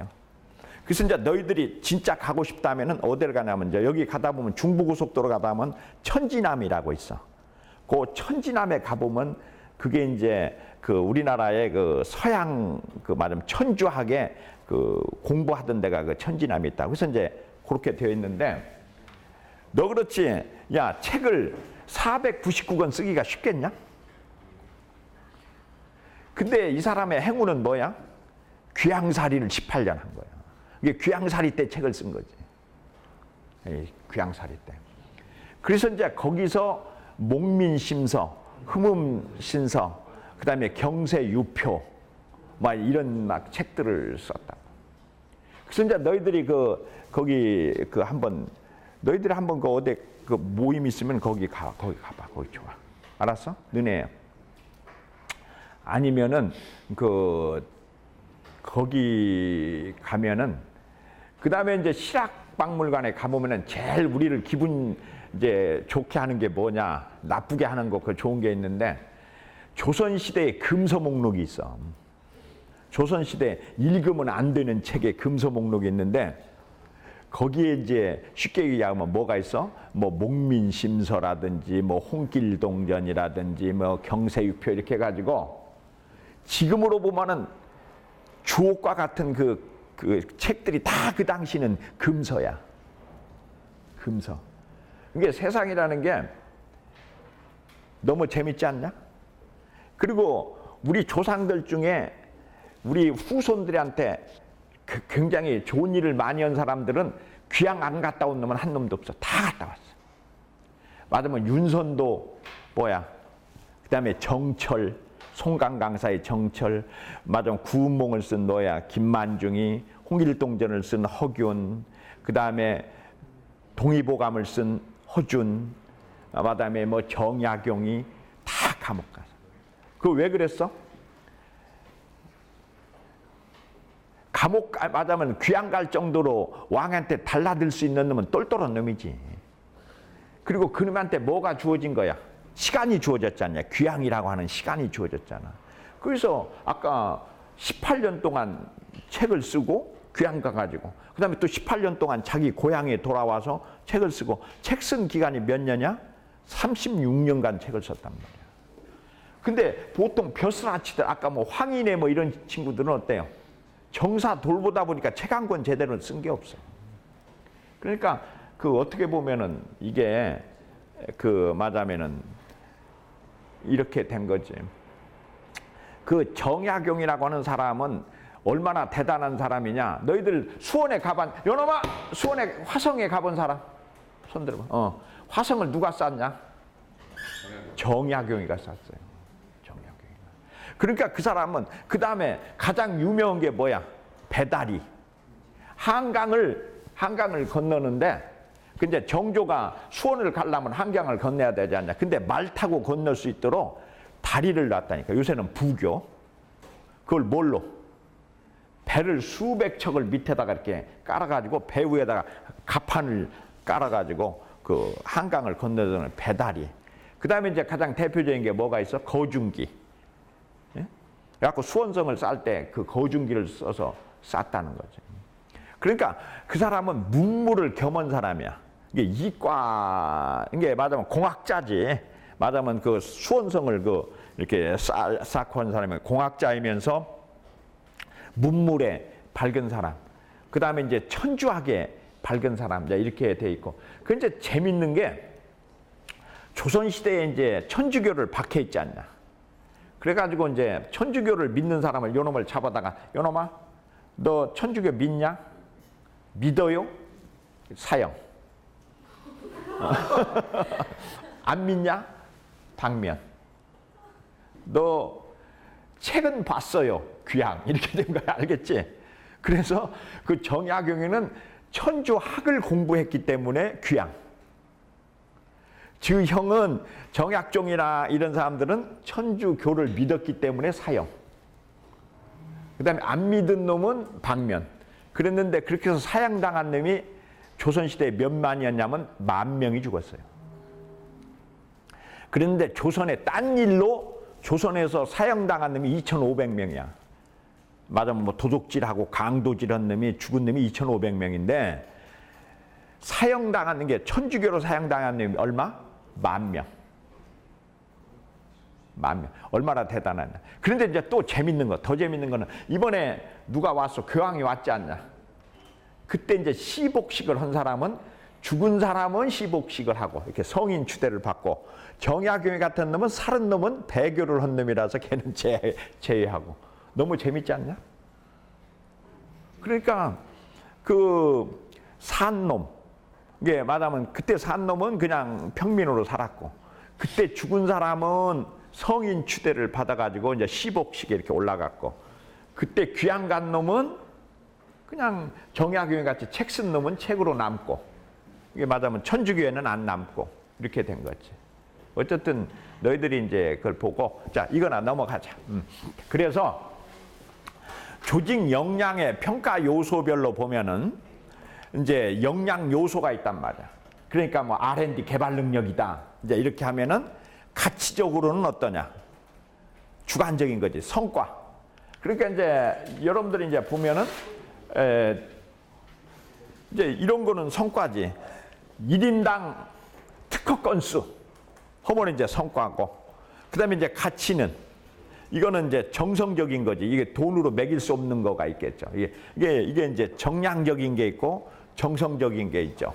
그래서 이제 너희들이 진짜 가고 싶다면은 어디를 가냐면 이제 여기 가다 보면 중부고속도로 가다 보면 천지남이라고 있어. 그 천지남에 가보면 그게 이제 그 우리나라의 그 서양 그 말하자면 천주학에 그 공부하던 데가 그 천지남이 있다. 그래서 이제 그렇게 되어 있는데 너 그렇지? 야, 책을 499권 쓰기가 쉽겠냐? 근데 이 사람의 행운은 뭐야? 귀양살이를 18년 한 거야. 이게 귀양살이 때 책을 쓴 거지. 귀양살이 때. 그래서 이제 거기서 목민심서, 흠음신서, 그 다음에 경세유표, 막 이런 막 책들을 썼다. 그래서 이제 너희들이 거기 한번 너희들이 한번 그 어디 그 모임 있으면 거기 가봐. 거기 좋아. 알았어? 너네. 아니면은 거기 가면은 그 다음에 이제 실학박물관에 가보면은 제일 우리를 기분 이제 좋게 하는 게 뭐냐, 나쁘게 하는 거 그 좋은 게 있는데 조선 시대의 금서 목록이 있어. 조선 시대 읽으면 안 되는 책의 금서 목록이 있는데 거기에 이제 쉽게 얘기하면 뭐가 있어? 뭐 목민심서라든지 뭐 홍길동전이라든지 뭐 경세유표 이렇게 해가지고 지금으로 보면은 주옥과 같은 그 책들이 다 그 당시는 금서야. 금서. 이게 세상이라는 게 너무 재밌지 않냐? 그리고 우리 조상들 중에 우리 후손들한테 굉장히 좋은 일을 많이 한 사람들은 귀양 안 갔다 온 놈은 한 놈도 없어. 다 갔다 왔어. 맞으면 윤선도 뭐야? 그 다음에 정철, 송강강사의 정철, 맞으면 구운몽을 쓴 너야 김만중이, 홍길동전을 쓴 허균, 그 다음에 동의보감을 쓴 허준, 그다음에 뭐 정약용이 다 감옥 가서. 그 왜 그랬어? 감옥 맞으면 귀양 갈 정도로 왕한테 달라들 수 있는 놈은 똘똘한 놈이지. 그리고 그 놈한테 뭐가 주어진 거야? 시간이 주어졌잖냐. 귀양이라고 하는 시간이 주어졌잖아. 그래서 아까 18년 동안 책을 쓰고 귀양 가가지고 그 다음에 또 18년 동안 자기 고향에 돌아와서 책을 쓰고 책 쓴 기간이 몇 년이야? 36년간 책을 썼단 말이야. 근데 보통 벼슬아치들 아까 뭐 황인의 뭐 이런 친구들은 어때요? 정사 돌보다 보니까 책 한 권 제대로 쓴 게 없어. 그러니까 그 어떻게 보면은 이게 그 말하면은 이렇게 된 거지. 그 정약용이라고 하는 사람은 얼마나 대단한 사람이냐. 너희들 수원에 가본 요놈아 수원에 화성에 가본 사람 손 들어봐. 화성을 누가 쌌냐? 정약용이가 쌌어요. 정약용이가. 그러니까 그 사람은 그 다음에 가장 유명한 게 뭐야? 배다리. 한강을 건너는데 그 이제 정조가 수원을 가려면 한강을 건너야 되지 않냐. 근데 말 타고 건널 수 있도록 다리를 놨다니까. 요새는 부교. 그걸 뭘로? 배를 수백 척을 밑에다가 이렇게 깔아가지고 배 위에다가 가판을 깔아가지고 그 한강을 건너는 배다리. 그 다음에 이제 가장 대표적인 게 뭐가 있어? 거중기. 예? 그래갖고 수원성을 쌀 때 그 거중기를 써서 쌌다는 거죠. 그러니까 그 사람은 문무를 겸한 사람이야. 이게 이과, 이게 말하자면 공학자지. 말하자면 그 수원성을 이렇게 쌓고 한 사람이 공학자이면서 문물에 밝은 사람. 그 다음에 이제 천주학에 밝은 사람. 이렇게 돼 있고. 그 이제 재밌는 게 조선시대에 이제 천주교를 박해했지 않냐. 그래가지고 이제 천주교를 믿는 사람을 요놈을 잡아다가 요놈아, 너 천주교 믿냐? 믿어요? 사형. 안 믿냐? 방면. 너 책은 봤어요. 귀양. 이렇게 된 거야. 알겠지? 그래서 그 정약용이는 천주학을 공부했기 때문에 귀양. 그 형은 정약종이나 이런 사람들은 천주교를 믿었기 때문에 사형. 그 다음에 안 믿은 놈은 방면. 그랬는데 그렇게 해서 사형당한 놈이 조선시대에 몇 만이었냐면 10,000명이 죽었어요. 그런데 조선의 딴 일로 조선에서 사형당한 놈이 2,500명이야. 맞으면 뭐 도둑질하고 강도질한 놈이 죽은 놈이 2,500명인데 사형당하는 게 천주교로 사형당한 놈이 얼마? 10,000명. 10,000명. 얼마나 대단하냐. 그런데 이제 또 재밌는 거, 더 재밌는 거는 이번에 누가 왔어? 교황이 왔지 않냐? 그때 이제 시복식을 한 사람은 죽은 사람은 시복식을 하고 이렇게 성인 추대를 받고 정약용이 같은 놈은 살은 놈은 배교를 한 놈이라서 걔는 제외하고 너무 재밌지 않냐? 그러니까 그 산 놈, 이게 말하면 그때 산 놈은 그냥 평민으로 살았고 그때 죽은 사람은 성인 추대를 받아가지고 이제 시복식에 이렇게 올라갔고 그때 귀양 간 놈은 그냥 정약용이 같이 책 쓴 놈은 책으로 남고 이게 말하면 천주교에는 안 남고 이렇게 된 거지. 어쨌든 너희들이 이제 그걸 보고 자 이거나 넘어가자. 그래서 조직 역량의 평가 요소별로 보면은 이제 역량 요소가 있단 말이야. 그러니까 뭐 R&D 개발 능력이다. 이제 이렇게 하면은 가치적으로는 어떠냐? 주관적인 거지. 성과. 그러니까 이제 여러분들이 이제 보면은 이제 이런 거는 성과지. 1인당 특허 건수. 허물은 이제 성과고. 그다음에 이제 가치는 이거는 이제 정성적인 거지. 이게 돈으로 매길 수 없는 거가 있겠죠. 이게 이제 정량적인 게 있고 정성적인 게 있죠.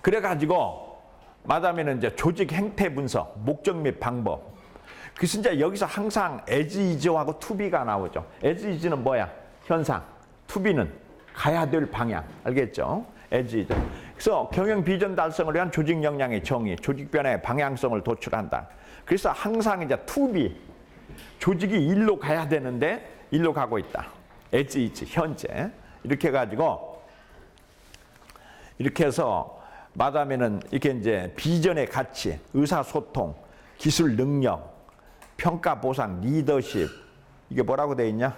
그래가지고 말하면 이제 조직 행태 분석, 목적 및 방법. 그래서 이제 여기서 항상 as is하고 to be가 나오죠. as is는 뭐야? 현상. to be는 가야 될 방향. 알겠죠? as is. 그래서 경영 비전 달성을 위한 조직 역량의 정의, 조직 변화의 방향성을 도출한다. 그래서 항상 이제 to be. 조직이 일로 가야 되는데 일로 가고 있다. as is, 현재. 이렇게 해가지고 이렇게 해서 말하면은 이렇게 이제 비전의 가치, 의사소통, 기술 능력, 평가 보상, 리더십 이게 뭐라고 돼 있냐?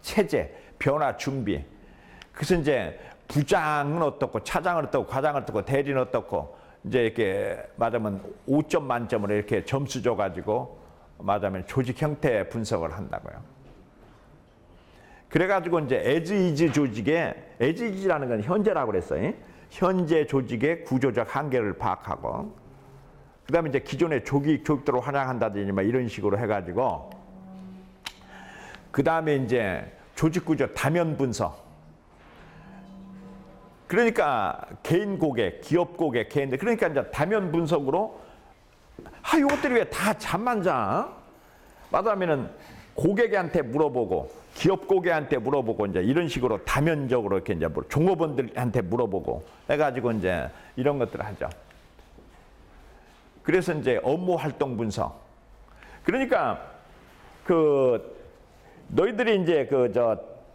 체제, 변화 준비. 그래서 이제 부장은 어떻고, 차장은 어떻고, 과장은 어떻고, 대리는 어떻고 이제 이렇게 말하면 5점 만점으로 이렇게 점수 줘가지고 말하면 조직 형태 분석을 한다고요. 그래가지고 이제 as is 조직에 as is라는 건 현재라고 그랬어요. 현재 조직의 구조적 한계를 파악하고 그다음에 이제 기존의 조직들을 활용한다든지 막 이런 식으로 해가지고 그다음에 이제 조직 구조 다면 분석. 그러니까 개인 고객, 기업 고객, 개인들 그러니까 이제 다면 분석으로 이것들이 왜 다 잠만 자? 말하면은 고객한테 물어보고 기업 고객한테 물어보고 이제 이런 식으로 다면적으로 이렇게 이제 종업원들한테 물어보고 해가지고 이제 이런 것들을 하죠. 그래서 이제 업무 활동 분석. 그러니까 그 너희들이 이제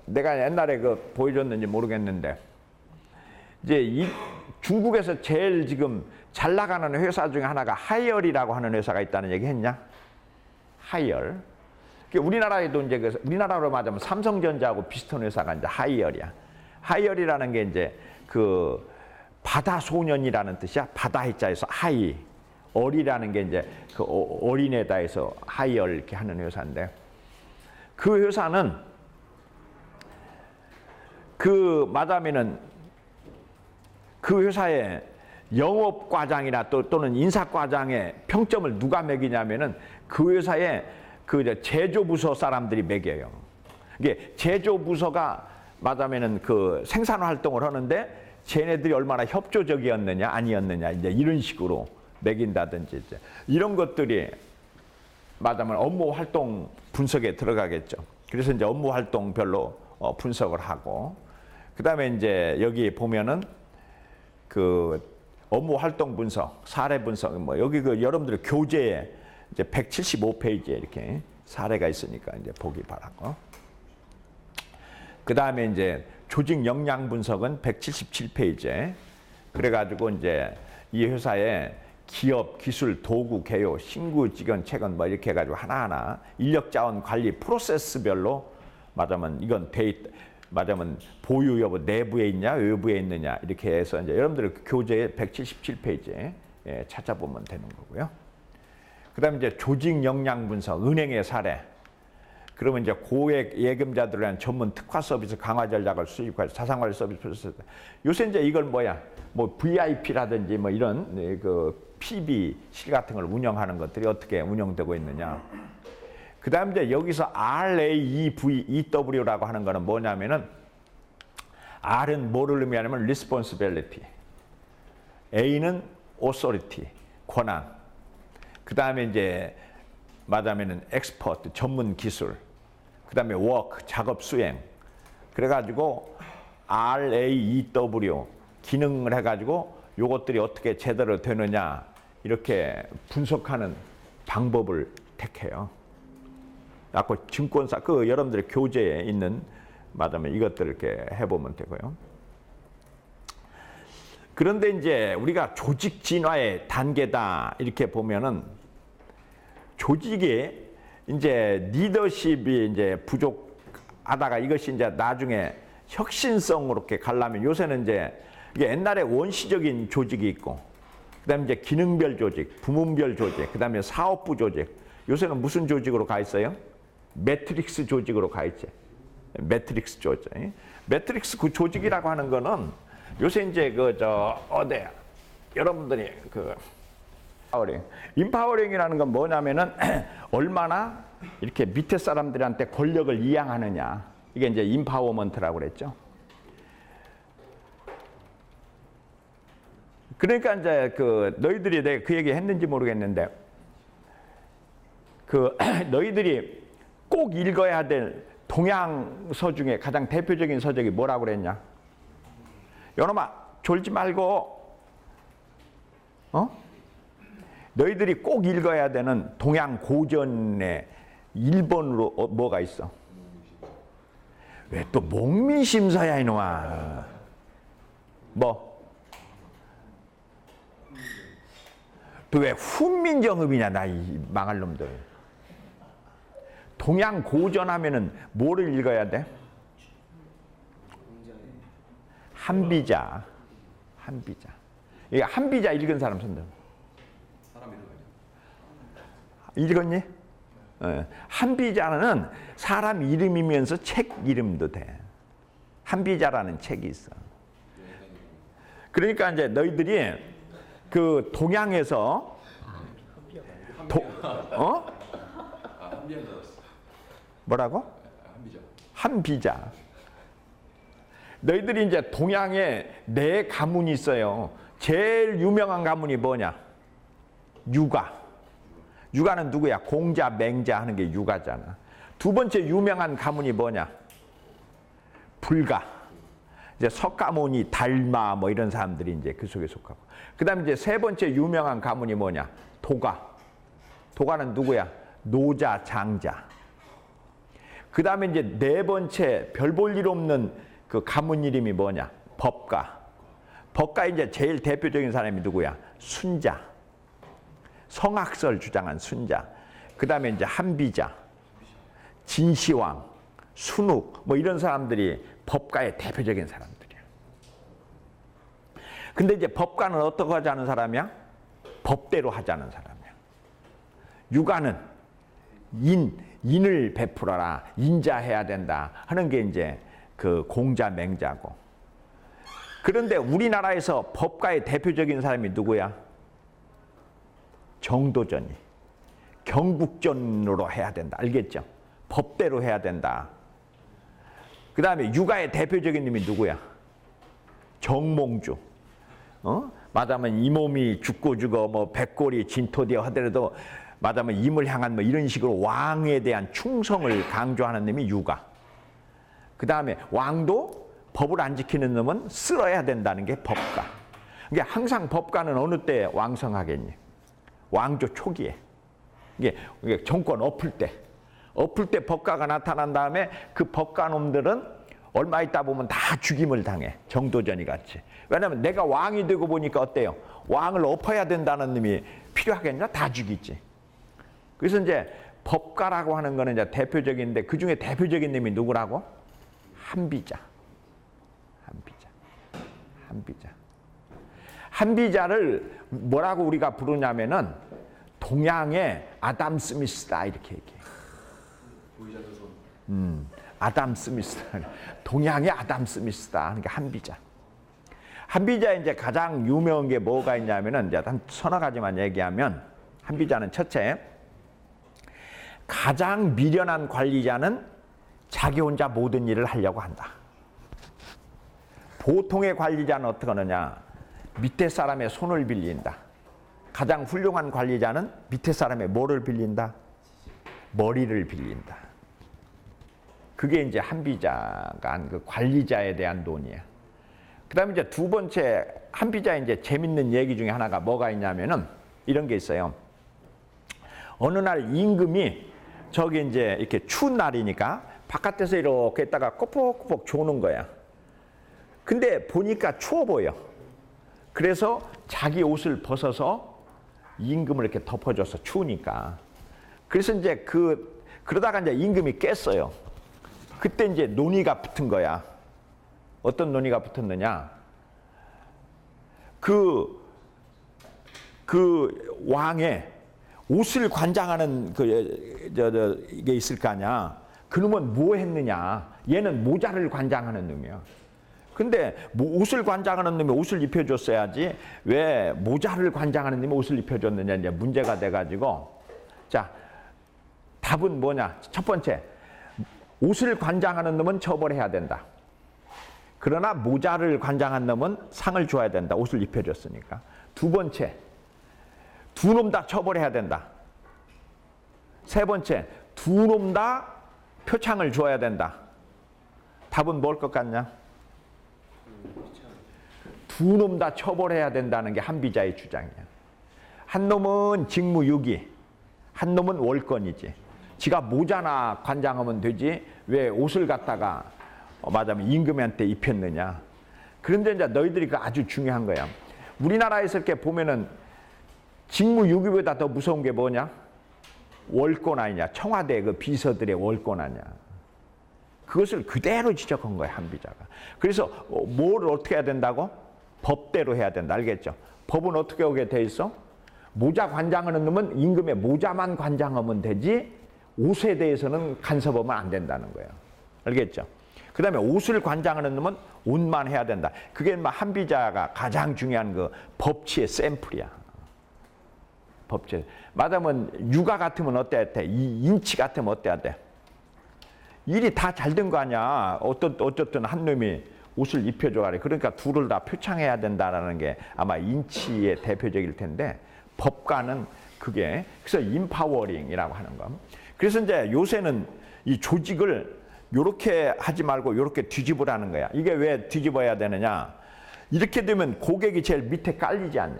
내가 옛날에 그 보여줬는지 모르겠는데 이제 이 중국에서 제일 지금 잘 나가는 회사 중에 하나가 하이얼이라고 하는 회사가 있다는 얘기 했냐? 하이얼. 우리나라에도 이제 우리나라로 말하면 삼성전자하고 비슷한 회사가 이제 하이얼이야. 하이얼이라는 게 이제 그 바다 소년이라는 뜻이야. 바다 해자에서 하이. 얼이라는 게 이제 그 어린애다에서 하이얼 이렇게 하는 회사인데 그 회사는 그 말하면은 그 회사의 영업과장이나 또는 인사과장의 평점을 누가 매기냐면은 그 회사의 그 제조부서 사람들이 매겨요. 이게 제조부서가 말하면은 그 생산 활동을 하는데 쟤네들이 얼마나 협조적이었느냐 아니었느냐 이제 이런 식으로 매긴다든지 이제 이런 것들이 말하면 업무 활동 분석에 들어가겠죠. 그래서 이제 업무 활동별로 분석을 하고 그다음에 이제 여기 보면은 그 업무 활동 분석, 사례 분석 뭐 여기 그 여러분들 교재에 이제 175페이지에 이렇게 사례가 있으니까 이제 보기 바라고. 그다음에 이제 조직 역량 분석은 177페이지에 그래가지고 이제 이 회사의 기업, 기술, 도구, 개요, 신구, 직원, 채권 뭐 이렇게 해가지고 하나하나 인력 자원 관리 프로세스별로 말하면 이건 말하자면 보유 여부 내부에 있냐 외부에 있느냐 이렇게 해서 이제 여러분들 교재 177페이지에 찾아보면 되는 거고요. 그다음에 이제 조직 역량 분석, 은행의 사례. 그러면 이제 고액 예금자들을 위한 전문 특화 서비스 강화 전략을 수립할 자산관리 서비스. 요새 이제 이걸 뭐야? 뭐 VIP라든지 뭐 이런 그 PB실 같은 걸 운영하는 것들이 어떻게 운영되고 있느냐. 그다음 이제 여기서 RAEVEW라고 하는 거는 뭐냐면은 R은 뭐를 의미하냐면 responsibility, A는 authority, 권한. 그다음에 이제 말하면은 expert, 전문 기술. 그다음에 work, 작업 수행. 그래가지고 RAEW 기능을 해가지고 요것들이 어떻게 제대로 되느냐 이렇게 분석하는 방법을 택해요. 아까 증권사 그 여러분들의 교재에 있는 말하면 이것들을 이렇게 해보면 되고요. 그런데 이제 우리가 조직 진화의 단계다 이렇게 보면은 조직에 이제 리더십이 이제 부족하다가 이것이 이제 나중에 혁신성으로 이렇게 가려면 요새는 이제 이게 옛날에 원시적인 조직이 있고 그다음에 이제 기능별 조직, 부문별 조직, 그다음에 사업부 조직. 요새는 무슨 조직으로 가 있어요? 매트릭스 조직으로 가 있지. 매트릭스 조직. 매트릭스 그 조직이라고 하는 거는 요새 이제 여러분들이 그 인파워링이라는 건 뭐냐면은 얼마나 이렇게 밑에 사람들한테 권력을 이양하느냐. 이게 이제 인파워먼트라고 그랬죠. 그러니까 이제 그 너희들이 내가 그 얘기 했는지 모르겠는데 그 너희들이 꼭 읽어야 될 동양서 중에 가장 대표적인 서적이 뭐라고 그랬냐? 여놈아 졸지 말고 너희들이 꼭 읽어야 되는 동양 고전의 1번으로 뭐가 있어? 왜 또 목민심서야 이놈아. 뭐? 또 왜 훈민정음이냐 나 이 망할 놈들. 동양 고전 하면은 뭐를 읽어야 돼? 한비자. 한비자. 이게 한비자 읽은 사람 손들. 사람 읽었니? 한비자는 사람 이름이면서 책 이름도 돼. 한비자라는 책이 있어. 그러니까 이제 너희들이 그 동양에서 뭐라고? 한비자. 너희들이 이제 동양에 네 가문이 있어요. 제일 유명한 가문이 뭐냐? 유가. 유가는 누구야? 공자, 맹자 하는 게 유가잖아. 두 번째 유명한 가문이 뭐냐? 불가. 이제 석가모니, 달마 뭐 이런 사람들이 이제 그 속에 속하고. 그다음에 이제 세 번째 유명한 가문이 뭐냐? 도가. 도가는 누구야? 노자, 장자. 그다음에 이제 네 번째 별 볼 일 없는 그 가문 이름이 뭐냐? 법가. 법가 이제 제일 대표적인 사람이 누구야? 순자. 성악설 주장한 순자. 그다음에 이제 한비자, 진시황, 순욱 뭐 이런 사람들이 법가의 대표적인 사람들이야. 근데 이제 법가는 어떻게 하자는 사람이야? 법대로 하자는 사람이야. 유가는 인을 베풀어라, 인자해야 된다 하는 게 이제 그 공자, 맹자고. 그런데 우리나라에서 법가의 대표적인 사람이 누구야? 정도전이. 경국전으로 해야 된다. 알겠죠? 법대로 해야 된다. 그 다음에 유가의 대표적인 놈이 누구야? 정몽주. 말하자면 이 몸이 죽고 죽어 뭐 백골이 진토되어 하더라도 말하자면 임을 향한 뭐 이런 식으로 왕에 대한 충성을 강조하는 놈이 유가. 그 다음에 왕도 법을 안 지키는 놈은 쓸어야 된다는 게 법가. 그러니까 항상 법가는 어느 때 왕성하겠니? 왕조 초기에. 이게 정권 엎을 때 법가가 나타난 다음에 그 법가놈들은 얼마 있다 보면 다 죽임을 당해. 정도전이 같이. 왜냐하면 내가 왕이 되고 보니까 어때요? 왕을 엎어야 된다는 놈이 필요하겠냐? 다 죽이지. 그래서 이제 법가라고 하는 거는 이제 대표적인데 그 중에 대표적인 놈이 누구라고? 한비자. 한비자. 한비자. 한비자를 뭐라고 우리가 부르냐면은 동양의 아담 스미스다 이렇게 얘기해요. 보이자 조선. 아담 스미스다. 동양의 아담 스미스다. 그러니까 한비자. 한비자에 이제 가장 유명한 게 뭐가 있냐면은 이제 한 서너 가지만 얘기하면 한비자는 첫째, 가장 미련한 관리자는 자기 혼자 모든 일을 하려고 한다. 보통의 관리자는 어떻게 하느냐? 밑에 사람의 손을 빌린다. 가장 훌륭한 관리자는 밑에 사람의 뭐를 빌린다? 머리를 빌린다. 그게 이제 한비자가 한 그 관리자에 대한 논의야. 그 다음에 이제 두 번째, 한비자의 이제 재밌는 얘기 중에 하나가 뭐가 있냐면은 이런 게 있어요. 어느 날 임금이 저기 이제 이렇게 추운 날이니까 바깥에서 이렇게 있다가 꼬폭꼬폭 조는 거야. 근데 보니까 추워 보여. 그래서 자기 옷을 벗어서 임금을 이렇게 덮어줘서 추우니까. 그래서 이제 그러다가 이제 임금이 깼어요. 그때 이제 논의가 붙은 거야. 어떤 논의가 붙었느냐? 그 왕의 옷을 관장하는 이게 있을 거 아니야. 그놈은 뭐 했느냐? 얘는 모자를 관장하는 놈이야. 근데 옷을 관장하는 놈이 옷을 입혀줬어야지 왜 모자를 관장하는 놈이 옷을 입혀줬느냐 이제 문제가 돼가지고, 자, 답은 뭐냐? 첫 번째, 옷을 관장하는 놈은 처벌해야 된다. 그러나 모자를 관장한 놈은 상을 줘야 된다. 옷을 입혀줬으니까. 두 번째, 두 놈 다 처벌해야 된다. 세 번째, 두 놈 다 표창을 줘야 된다. 답은 뭘 것 같냐? 두 놈 다 처벌해야 된다는 게 한비자의 주장이야. 한 놈은 직무유기, 한 놈은 월권이지. 지가 모자나 관장하면 되지 왜 옷을 갖다가 말하자면 임금한테 입혔느냐. 그런데 이제 너희들이 그 아주 중요한 거야. 우리나라에서 이렇게 보면은 직무유기보다 더 무서운 게 뭐냐? 월권 아니냐. 청와대 그 비서들의 월권 아니냐. 그것을 그대로 지적한 거야, 한비자가. 그래서 뭘 어떻게 해야 된다고? 법대로 해야 된다. 알겠죠? 법은 어떻게 오게 돼 있어? 모자 관장하는 놈은 임금의 모자만 관장하면 되지 옷에 대해서는 간섭하면 안 된다는 거예요. 알겠죠? 그 다음에 옷을 관장하는 놈은 옷만 해야 된다. 그게 한비자가 가장 중요한 그 법치의 샘플이야. 법치. 말하자면 육아 같으면 어때야 돼? 인치 같으면 어때야 돼? 일이 다 잘 된 거 아니야. 어쨌든 한 놈이 옷을 입혀줘가지고 그러니까 둘을 다 표창해야 된다라는 게 아마 인치의 대표적일 텐데 법관은 그게 그래서 인파워링이라고 하는 거. 그래서 이제 요새는 이 조직을 요렇게 하지 말고 요렇게 뒤집으라는 거야. 이게 왜 뒤집어야 되느냐? 이렇게 되면 고객이 제일 밑에 깔리지 않냐?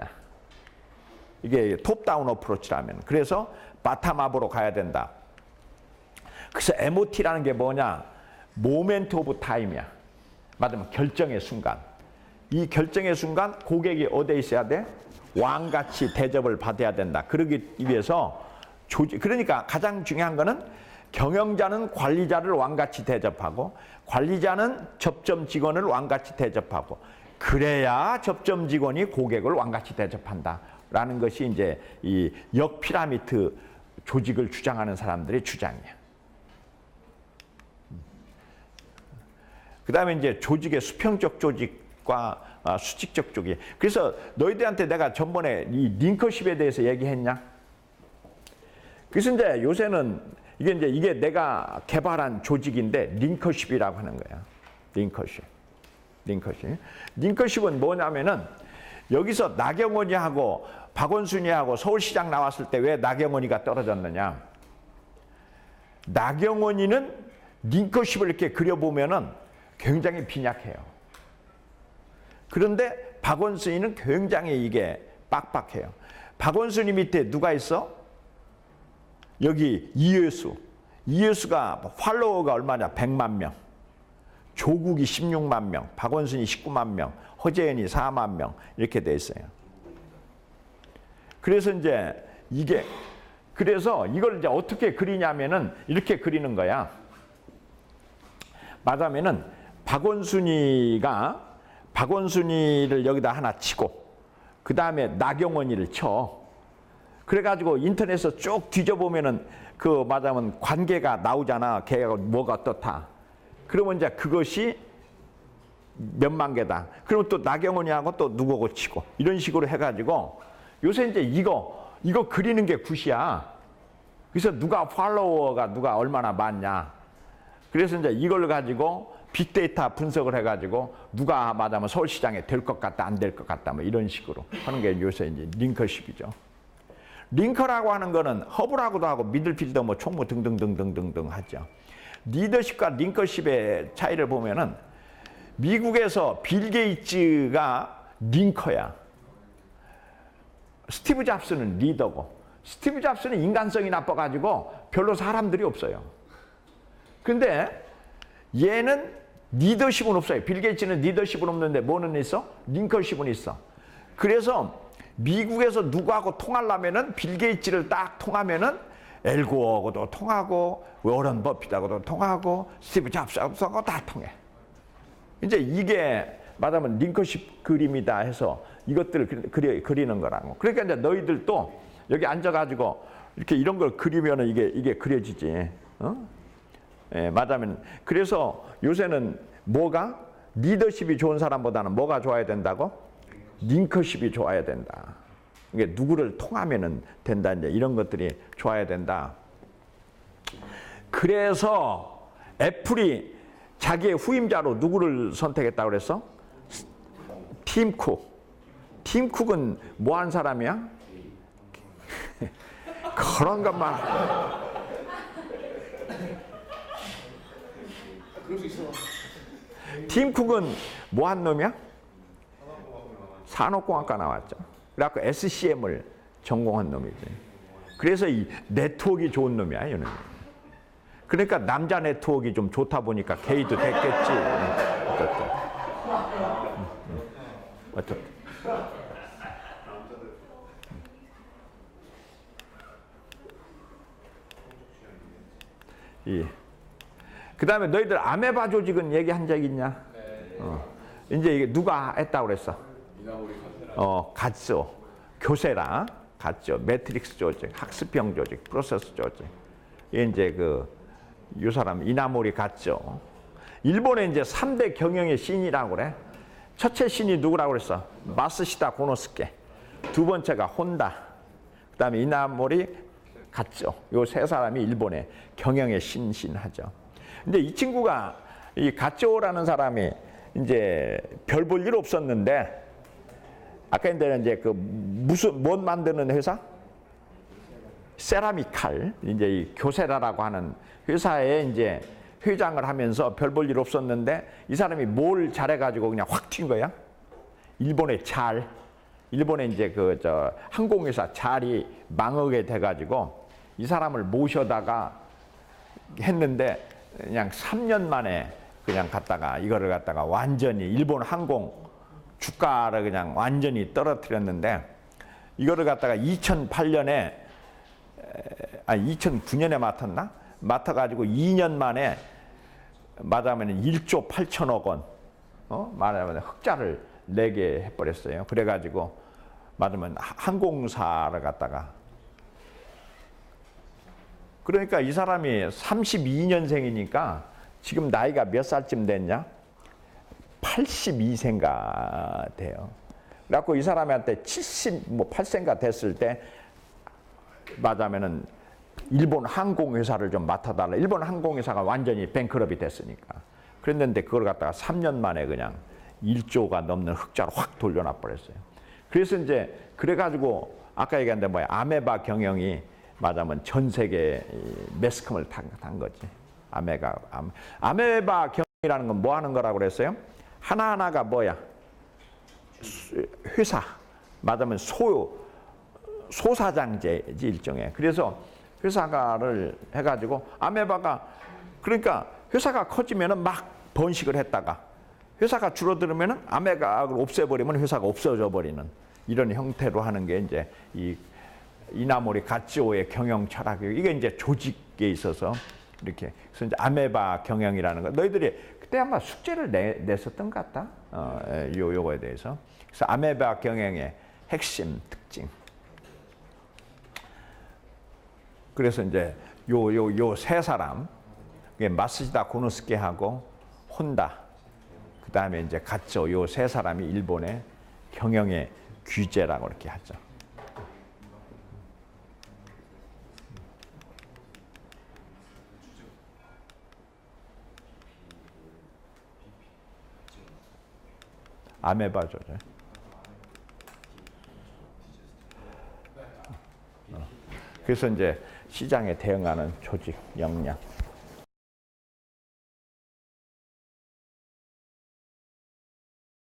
이게 톱다운 어프로치라면. 그래서 바텀업으로 가야 된다. 그래서 MOT라는 게 뭐냐? 모멘트 오브 타임이야. 말하자면 결정의 순간. 이 결정의 순간 고객이 어디에 있어야 돼? 왕같이 대접을 받아야 된다. 그러기 위해서 그러니까 가장 중요한 거는 경영자는 관리자를 왕같이 대접하고 관리자는 접점 직원을 왕같이 대접하고 그래야 접점 직원이 고객을 왕같이 대접한다라는 것이 이제 이 역피라미드 조직을 주장하는 사람들의 주장이야. 그 다음에 이제 조직의 수평적 조직과 수직적 조직. 그래서 너희들한테 내가 전번에 이 링커십에 대해서 얘기했냐? 그래서 이제 요새는 이게 내가 개발한 조직인데 링커십이라고 하는 거야. 링커십. 링커십은 뭐냐면은 여기서 나경원이하고 박원순이하고 서울시장 나왔을 때 왜 나경원이가 떨어졌느냐? 나경원이는 링커십을 이렇게 그려보면은 굉장히 빈약해요. 그런데 박원순이는 굉장히 이게 빡빡해요. 박원순이 밑에 누가 있어? 여기 이회수. 이회수가 팔로워가 얼마냐? 100만 명. 조국이 16만 명. 박원순이 19만 명. 허재현이 4만 명. 이렇게 돼 있어요. 그래서 이제 그래서 이걸 이제 어떻게 그리냐면은 이렇게 그리는 거야. 말하자면은 박원순이를 여기다 하나 치고 그 다음에 나경원이를 쳐. 그래가지고 인터넷에서 쭉 뒤져보면은 그 말하자면 관계가 나오잖아. 걔가 뭐가 어떻다. 그러면 이제 그것이 몇만 개다. 그러면 또 나경원이하고 또 누구고 치고 이런 식으로 해가지고 요새 이제 이거 그리는 게 굿이야. 그래서 누가 팔로워가 누가 얼마나 많냐. 그래서 이제 이걸 가지고 빅데이터 분석을 해가지고 누가 말하자면 서울시장에 될 것 같다 안 될 것 같다 뭐 이런 식으로 하는 게 요새 이제 링커십이죠. 링커라고 하는 거는 허브라고도 하고 미들필더 뭐 총무 등등등등등등 하죠. 리더십과 링커십의 차이를 보면은 미국에서 빌 게이츠가 링커야. 스티브 잡스는 리더고 스티브 잡스는 인간성이 나빠가지고 별로 사람들이 없어요. 근데 얘는 리더십은 없어요. 빌 게이츠는 리더십은 없는데 뭐는 있어? 링커십은 있어. 그래서 미국에서 누구하고 통하려면은 빌 게이츠를 딱 통하면은 엘고어하고도 통하고 워런 버핏하고도 통하고 스티브 잡스하고도 다 통해. 이제 이게 말하면 링커십 그림이다 해서 이것들을 그리는 거라고. 그러니까 이제 너희들도 여기 앉아가지고 이렇게 이런 걸 그리면은 이게 그려지지. 예, 말하면 그래서 요새는 뭐가 리더십이 좋은 사람보다는 뭐가 좋아야 된다고? 링커십이 좋아야 된다. 이게 누구를 통하면은 된다. 이제 이런 것들이 좋아야 된다. 그래서 애플이 자기의 후임자로 누구를 선택했다고 그랬어? 팀 쿡. 팀 쿡은 뭐 한 사람이야? 그런 것만. 그럴 수 있어. 팀 쿡은 뭐 한 놈이야? 산업공학과 나왔죠. 그래갖고 SCM을 전공한 놈이지. 그래서 이 네트워크가 좋은 놈이야, 이놈이. 그러니까 남자 네트워크가 좀 좋다 보니까 게이도 됐겠지. 어쨌든. 예. 그 다음에 너희들 아메바 조직은 얘기한 적 있냐? 이제 이게 누가 했다고 그랬어? 갔죠. 교세라, 갔죠. 매트릭스 조직, 학습형 조직, 프로세스 조직. 이제 이 사람 이나모리 갔죠. 일본에 이제 3대 경영의 신이라고 그래. 첫째 신이 누구라고 그랬어? 마스시다 고노스케. 두 번째가 혼다. 그 다음에 이나모리 갔죠. 요 세 사람이 일본의 경영의 신하죠. 근데 이 친구가 이 가쪼라는 사람이 이제 별 볼 일 없었는데 아까 이제 못 만드는 회사? 세라미칼 이제 이 교세라라고 하는 회사에 이제 회장을 하면서 별 볼 일 없었는데 이 사람이 뭘 잘해가지고 그냥 확 튄 거야. 일본의 일본의 이제 항공회사 잘이 망하게 돼가지고 이 사람을 모셔다가 했는데 그냥 3년 만에 그냥 이거를 갖다가 완전히 일본 항공 주가를 그냥 완전히 떨어뜨렸는데 이거를 갖다가 2008년에 2009년에 맡았나? 맡아가지고 2년 만에 말하면 1조 8천억 원 말하면 흑자를 내게 해버렸어요. 그래가지고 말하면 항공사를 갖다가 그러니까 이 사람이 32년생이니까 지금 나이가 몇 살쯤 됐냐? 82세인가 돼요. 그래갖고 이 사람한테 78세인가 됐을 때 맞으면은 일본 항공회사를 좀 맡아달라. 일본 항공회사가 완전히 뱅크럽이 됐으니까. 그랬는데 그걸 갖다가 3년 만에 그냥 1조가 넘는 흑자로 확 돌려놔 버렸어요. 그래서 이제 그래가지고 아까 얘기한 데 아메바 경영이 맞으면 전 세계 매스컴을 탄 거지. 아메바 경영이라는 건 뭐 하는 거라고 그랬어요? 하나하나가 뭐야? 회사. 맞으면 소사장제지 일종의. 그래서 회사가를 해가지고 아메바가 그러니까 회사가 커지면은 막 번식을 했다가 회사가 줄어들면은 아메바를 없애버리면 회사가 없어져 버리는 이런 형태로 하는 게 이제 이 이나모리 가츠오의 경영 철학이에요. 이게 이제 조직에 있어서 이렇게 그래서 이제 아메바 경영이라는 거. 너희들이 그때 아마 숙제를 냈었던 것 같다. 요거에 대해서. 그래서 아메바 경영의 핵심 특징. 그래서 이제 요 세 사람, 마스시다 고노스케하고 혼다, 그 다음에 이제 갓조, 요 세 사람이 일본의 경영의 귀재라고 이렇게 하죠. 아메바조죠. 그래서 이제 시장에 대응하는 조직 역량.